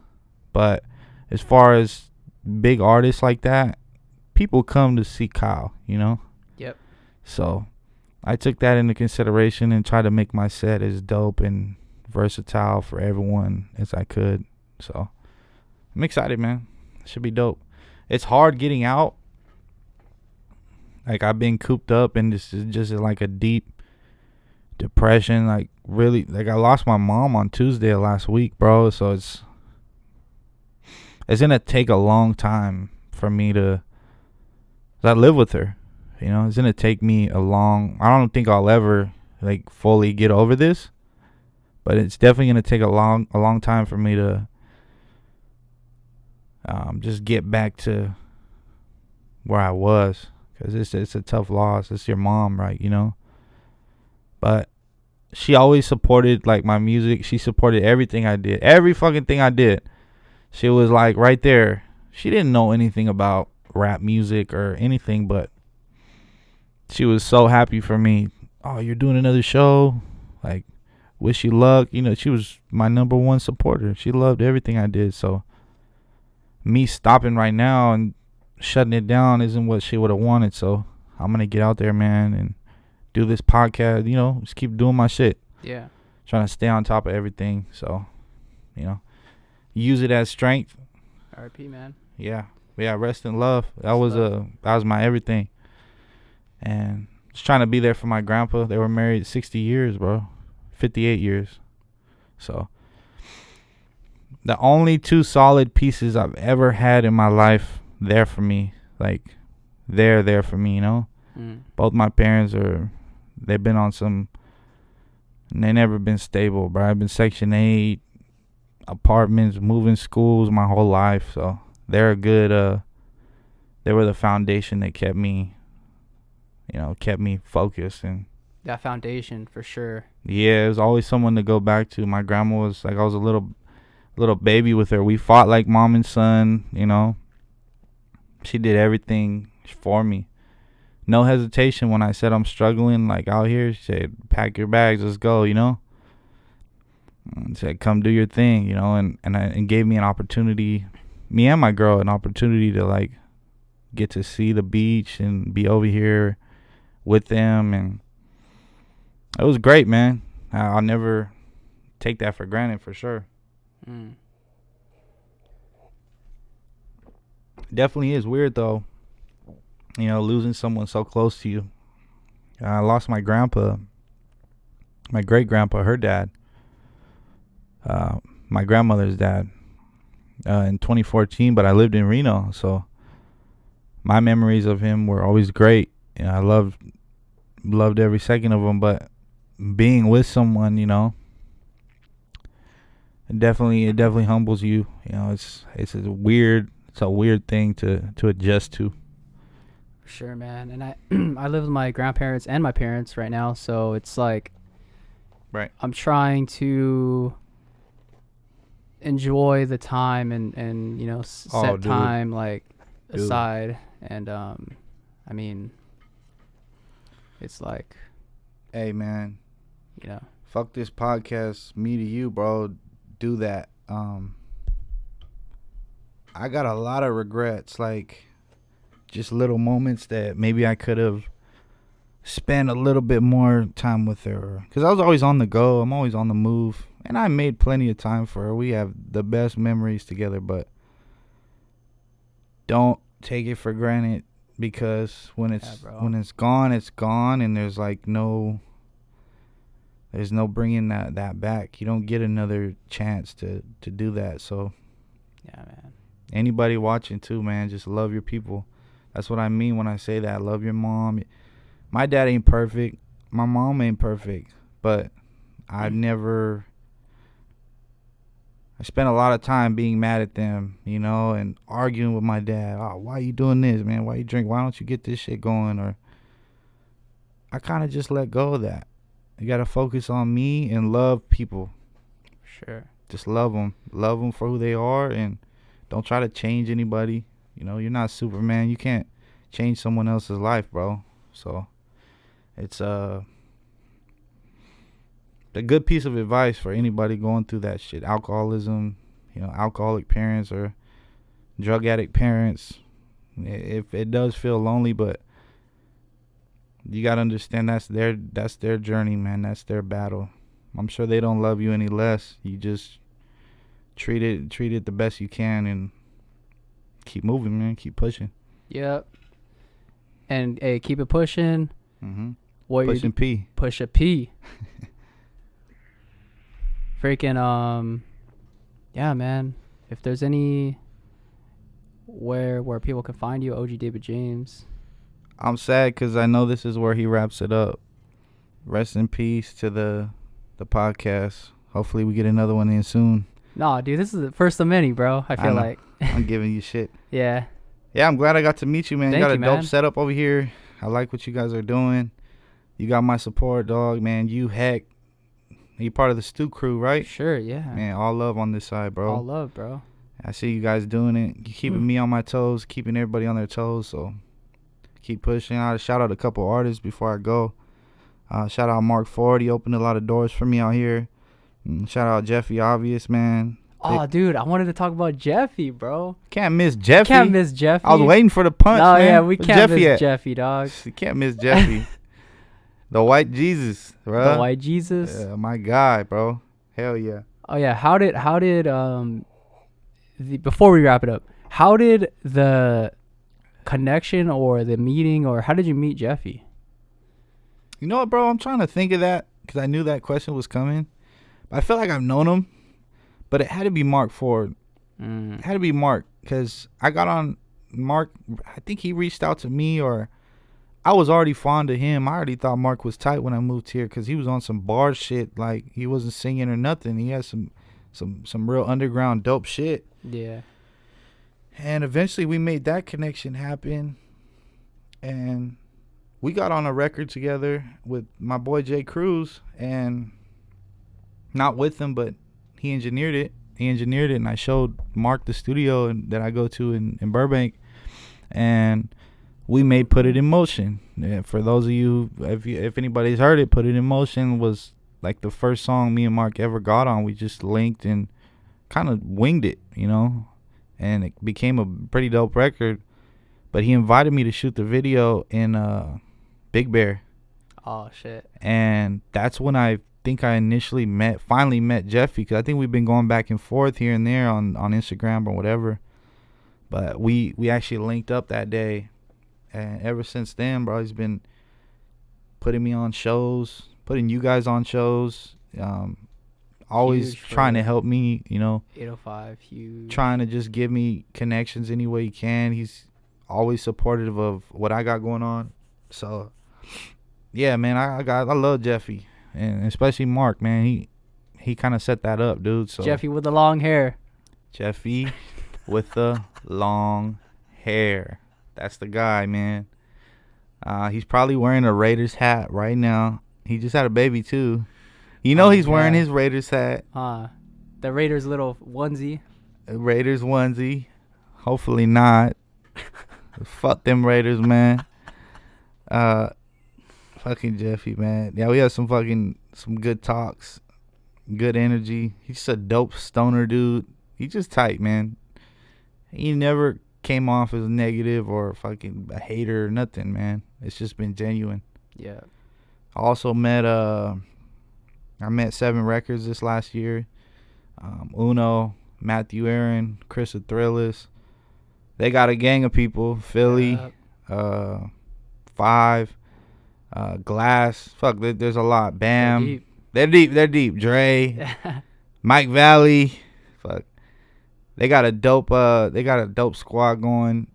But as far as big artists like that, people come to see Kyle, Yep. So I took that into consideration and tried to make my set as dope and versatile for everyone as I could. So I'm excited, man. It should be dope. It's hard getting out. Like, I've been cooped up and this is just like a deep depression. Like, really, like, I lost my mom on Tuesday of last week, bro. So it's gonna take a long time for me to, 'cause I live with her, it's gonna take me I don't think I'll ever like fully get over this, but it's definitely gonna take a long time for me to just get back to where I was, because it's a tough loss. It's your mom, right? But she always supported like my music. She supported everything I did, every fucking thing I did. She was like right there. She didn't know anything about rap music or anything, but she was so happy for me. Oh, you're doing another show? Like, wish you luck. You know, she was my number one supporter. She loved everything I did. So me stopping right now and shutting it down isn't what she would have wanted. So I'm going to get out there, man, and do this podcast, you know, just keep doing my shit. Yeah. Trying to stay on top of everything. So, you know, use it as strength. R.I.P., man. Yeah. Rest in love. That was my everything. And just trying to be there for my grandpa. They were married 60 years, bro. 58 years. So the only two solid pieces I've ever had in my life there for me. Like, they're there for me, you know? Both my parents they've been on some, and they never been stable, bro. I've been Section 8, apartments, moving schools my whole life. So they're a good, they were the foundation that kept me focused. And that foundation, for sure. Yeah, it was always someone to go back to. My grandma was like, I was a little baby with her. We fought like mom and son, you know. She did everything for me. No hesitation when I said I'm struggling, like out here. She said, pack your bags, let's go, you know. And said, come do your thing, you know, and gave me an opportunity, me and my girl, an opportunity to like get to see the beach and be over here with them. And it was great, man. I'll never take that for granted, for sure. Definitely is weird though, you know, losing someone so close to you. I lost my grandpa, my great grandpa, her dad, my grandmother's dad, in 2014. But I lived in Reno, so my memories of him were always great. You know, I loved every second of them. But being with someone, you know, it definitely humbles you. You know, it's a weird thing to adjust to. Sure, man. And I live with my grandparents and my parents right now, so it's like, right, I'm trying to enjoy the time and you know, set time like aside. And I mean, it's like, hey man, you know, fuck this podcast, me to you, bro. Do that. I got a lot of regrets, like just little moments that maybe I could have spent a little bit more time with her, because I was always on the go. I'm always on the move, and I made plenty of time for her. We have the best memories together. But don't take it for granted, because when it's gone, it's gone, and there's no bringing that back. You don't get another chance to do that. So yeah, man. Anybody watching too, man, just love your people. That's what I mean when I say that. Love your mom. My dad ain't perfect. My mom ain't perfect. But I spent a lot of time being mad at them, you know, and arguing with my dad. Oh, why you doing this, man? Why you drink? Why don't you get this shit going? Or I kind of just let go of that. You got to focus on me and love people. Sure. Just love them. Love them for who they are, and don't try to change anybody. You know, you're not Superman. You can't change someone else's life, bro. So it's a good piece of advice for anybody going through that shit. Alcoholism, you know, alcoholic parents or drug addict parents. If it does feel lonely, but you got to understand that's their journey, man. That's their battle. I'm sure they don't love you any less. You just treat it the best you can and keep moving, man. Keep pushing. Yep. And hey, keep it pushing. Pushing P. Push a P. Freaking yeah, man. If there's any where people can find you, OG David James. I'm sad because I know this is where he wraps it up. Rest in peace to the podcast. Hopefully we get another one in soon. Nah, dude, this is the first of many, bro. I feel like I'm giving you shit. Yeah. Yeah, I'm glad I got to meet you, man. Thank you got you, a dope man. setup over here. I like what you guys are doing. You got my support, dog, man. You part of the Stew crew, right? Sure, yeah. Man, all love on this side, bro. All love, bro. I see you guys doing it. You keeping me on my toes, keeping everybody on their toes. So keep pushing. I'll shout out a couple artists before I go. Shout out Mark Ford. He opened a lot of doors for me out here. Shout out Jeffy, obvious, man. Oh, dude, I wanted to talk about Jeffy, bro. Can't miss Jeffy. Can't miss Jeffy. I was waiting for the punch, no, man. yeah, we Where's can't Jeffy miss at? Jeffy, dog. You can't miss Jeffy. The white Jesus, bro. The white Jesus. Yeah, my guy, bro. Hell yeah. Oh yeah, how did before we wrap it up, how did the connection or the meeting, or how did you meet Jeffy? You know what, bro? I'm trying to think of that because I knew that question was coming. I feel like I've known him, but it had to be Mark Ford. It had to be Mark because I got on Mark. I think he reached out to me, or I was already fond of him. I already thought Mark was tight when I moved here because he was on some bar shit. Like, he wasn't singing or nothing. He had some real underground dope shit. Yeah. And eventually we made that connection happen. And we got on a record together with my boy Jay Cruz. And not with him, but he engineered it. And I showed Mark the studio that I go to in Burbank. And we made Put It in Motion. And for those of you, if anybody's heard it, Put It in Motion was like the first song me and Mark ever got on. We just linked and kind of winged it, you know, and it became a pretty dope record. But he invited me to shoot the video in Big Bear. Oh shit. And that's when I think I finally met Jeffy, because I think we've been going back and forth here and there on Instagram or whatever. But we actually linked up that day. And ever since then, bro, he's been putting me on shows, putting you guys on shows, always trying to help me, you know. 805, huge. Trying to just give me connections any way he can. He's always supportive of what I got going on. So, yeah, man, I love Jeffy, and especially Mark, man. He kind of set that up, dude. So Jeffy with the long hair. Jeffy with the long hair. That's the guy, man. He's probably wearing a Raiders hat right now. He just had a baby, too. You know he's wearing his Raiders hat. The Raiders little onesie. Raiders onesie. Hopefully not. Fuck them Raiders, man. Fucking Jeffy, man. Yeah, we had some good talks. Good energy. He's just a dope stoner dude. He's just tight, man. He never came off as negative or fucking a hater or nothing, man. It's just been genuine. Yeah. I also met I met 7 Records this last year. Uno, Matthew Aaron, Chris of Thrillers. They got a gang of people. Philly, 5, Glass. Fuck, there's a lot. Bam. They're deep. Dre, Mike Valley. Fuck. They got a dope squad going,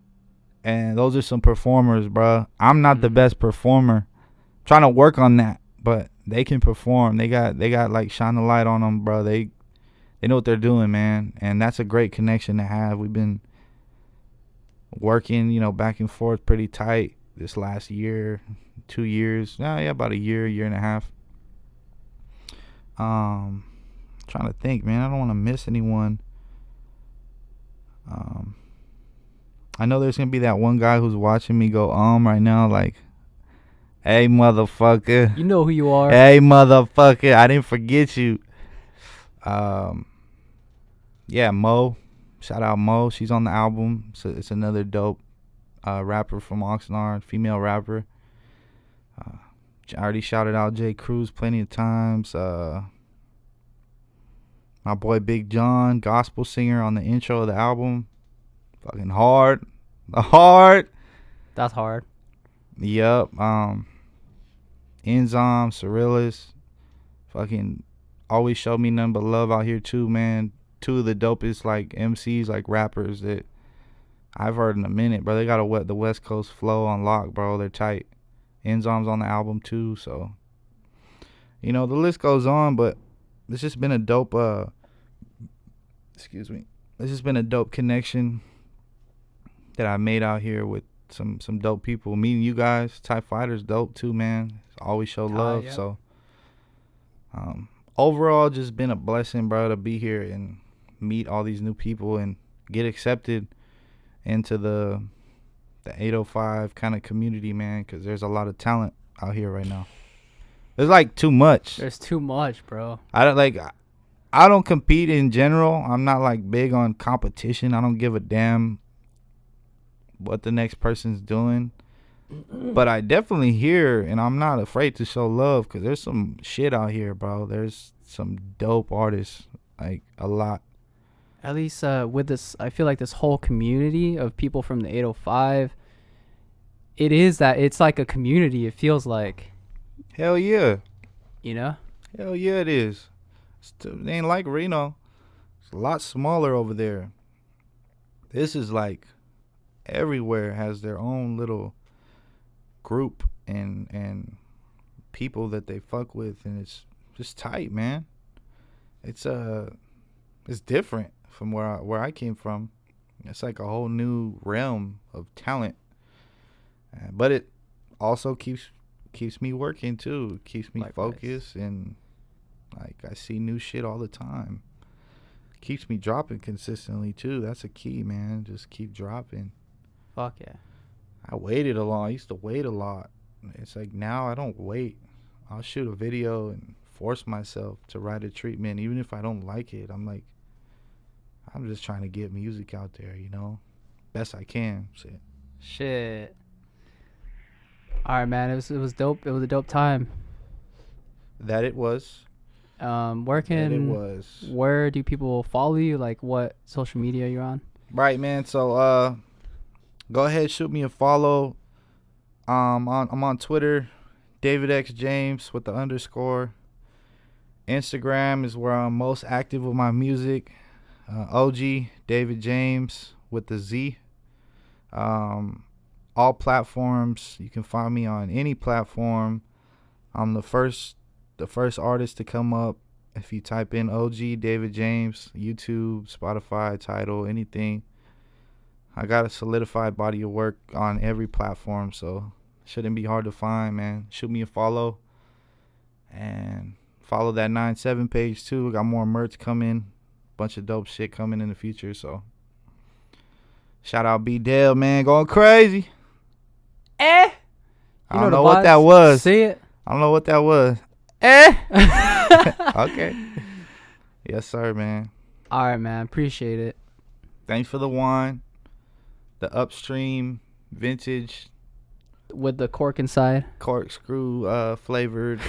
and those are some performers, bro. I'm not the best performer. I'm trying to work on that, but they can perform. They got like shine the light on them, bro. They know what they're doing, man, and that's a great connection to have. We've been working, back and forth pretty tight this last year, 2 years. About a year and a half. Trying to think, man. I don't want to miss anyone. I know there's gonna be that one guy who's watching me go right now, like, hey motherfucker, you know who you are. Hey motherfucker, I didn't forget you. Yeah, Mo, shout out Mo, she's on the album. So it's another dope rapper from Oxnard, female rapper. I already shouted out Jay Cruz plenty of times. My boy Big John, gospel singer on the intro of the album. Fucking hard. That's hard. Yup. Enzyme, Cyrillis. Fucking always show me nothing but love out here too, man. 2 of the dopest like MCs, like rappers that I've heard in a minute, bro. They got the West Coast flow on lock, bro. They're tight. Enzyme's on the album too, so the list goes on, but it's just been a dope it's just been a dope connection that I made out here with some dope people. Meeting you guys, Type Fighter's dope too, man. Always show love. Yeah. So overall, just been a blessing, bro, to be here and meet all these new people and get accepted into the 805 kind of community, man, because there's a lot of talent out here right now. It's like too much. There's too much, bro. I don't compete in general. I'm not like big on competition. I don't give a damn what the next person's doing. But I definitely hear, and I'm not afraid to show love, because there's some shit out here, bro. There's some dope artists, like a lot. At least with this, I feel like this whole community of people from the 805, it's like a community. It feels like, Hell yeah. you know? Hell yeah, it is. It ain't like Reno. It's a lot smaller over there. This is like everywhere has their own little group and people that they fuck with, and it's just tight, man. It's different from where I came from. It's like a whole new realm of talent, but it also keeps me working too. It keeps me Likewise. focused, and like I see new shit all the time. Keeps me dropping consistently too. That's a key, man. Just keep dropping. Fuck yeah. I waited a lot. I used to wait a lot. It's like now I don't wait. I'll shoot a video and force myself to write a treatment, even if I don't like it. I'm like, I'm just trying to get music out there, you know, best I can. Shit. All right, man. It was dope. It was a dope time. That it was. Where do people follow you? Like, what social media you're on? Right, man. So go ahead, shoot me a follow. I'm on Twitter, David X James with the _. Instagram is where I'm most active with my music. OG David James with the Z. All platforms. You can find me on any platform. I'm the first artist to come up if you type in OG David James, YouTube, Spotify, Tidal, anything. I got a solidified body of work on every platform, so shouldn't be hard to find, man. Shoot me a follow and follow that 97 page too. Got more merch coming, bunch of dope shit coming in the future. So shout out B Dale, man, going crazy. I don't know what that was. See it? I don't know what that was. Okay. Yes, sir, man. All right, man. Appreciate it. Thanks for the wine. The upstream vintage With the cork inside. corkscrew flavored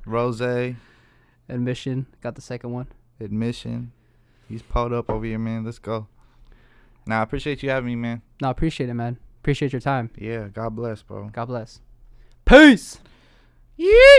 rosé Admission. Got the second one. admission. He's pulled up over here, man. Let's go. Nah, I appreciate you having me, man. No, appreciate it, man. Appreciate your time. Yeah, God bless, bro. God bless. Peace. Yee.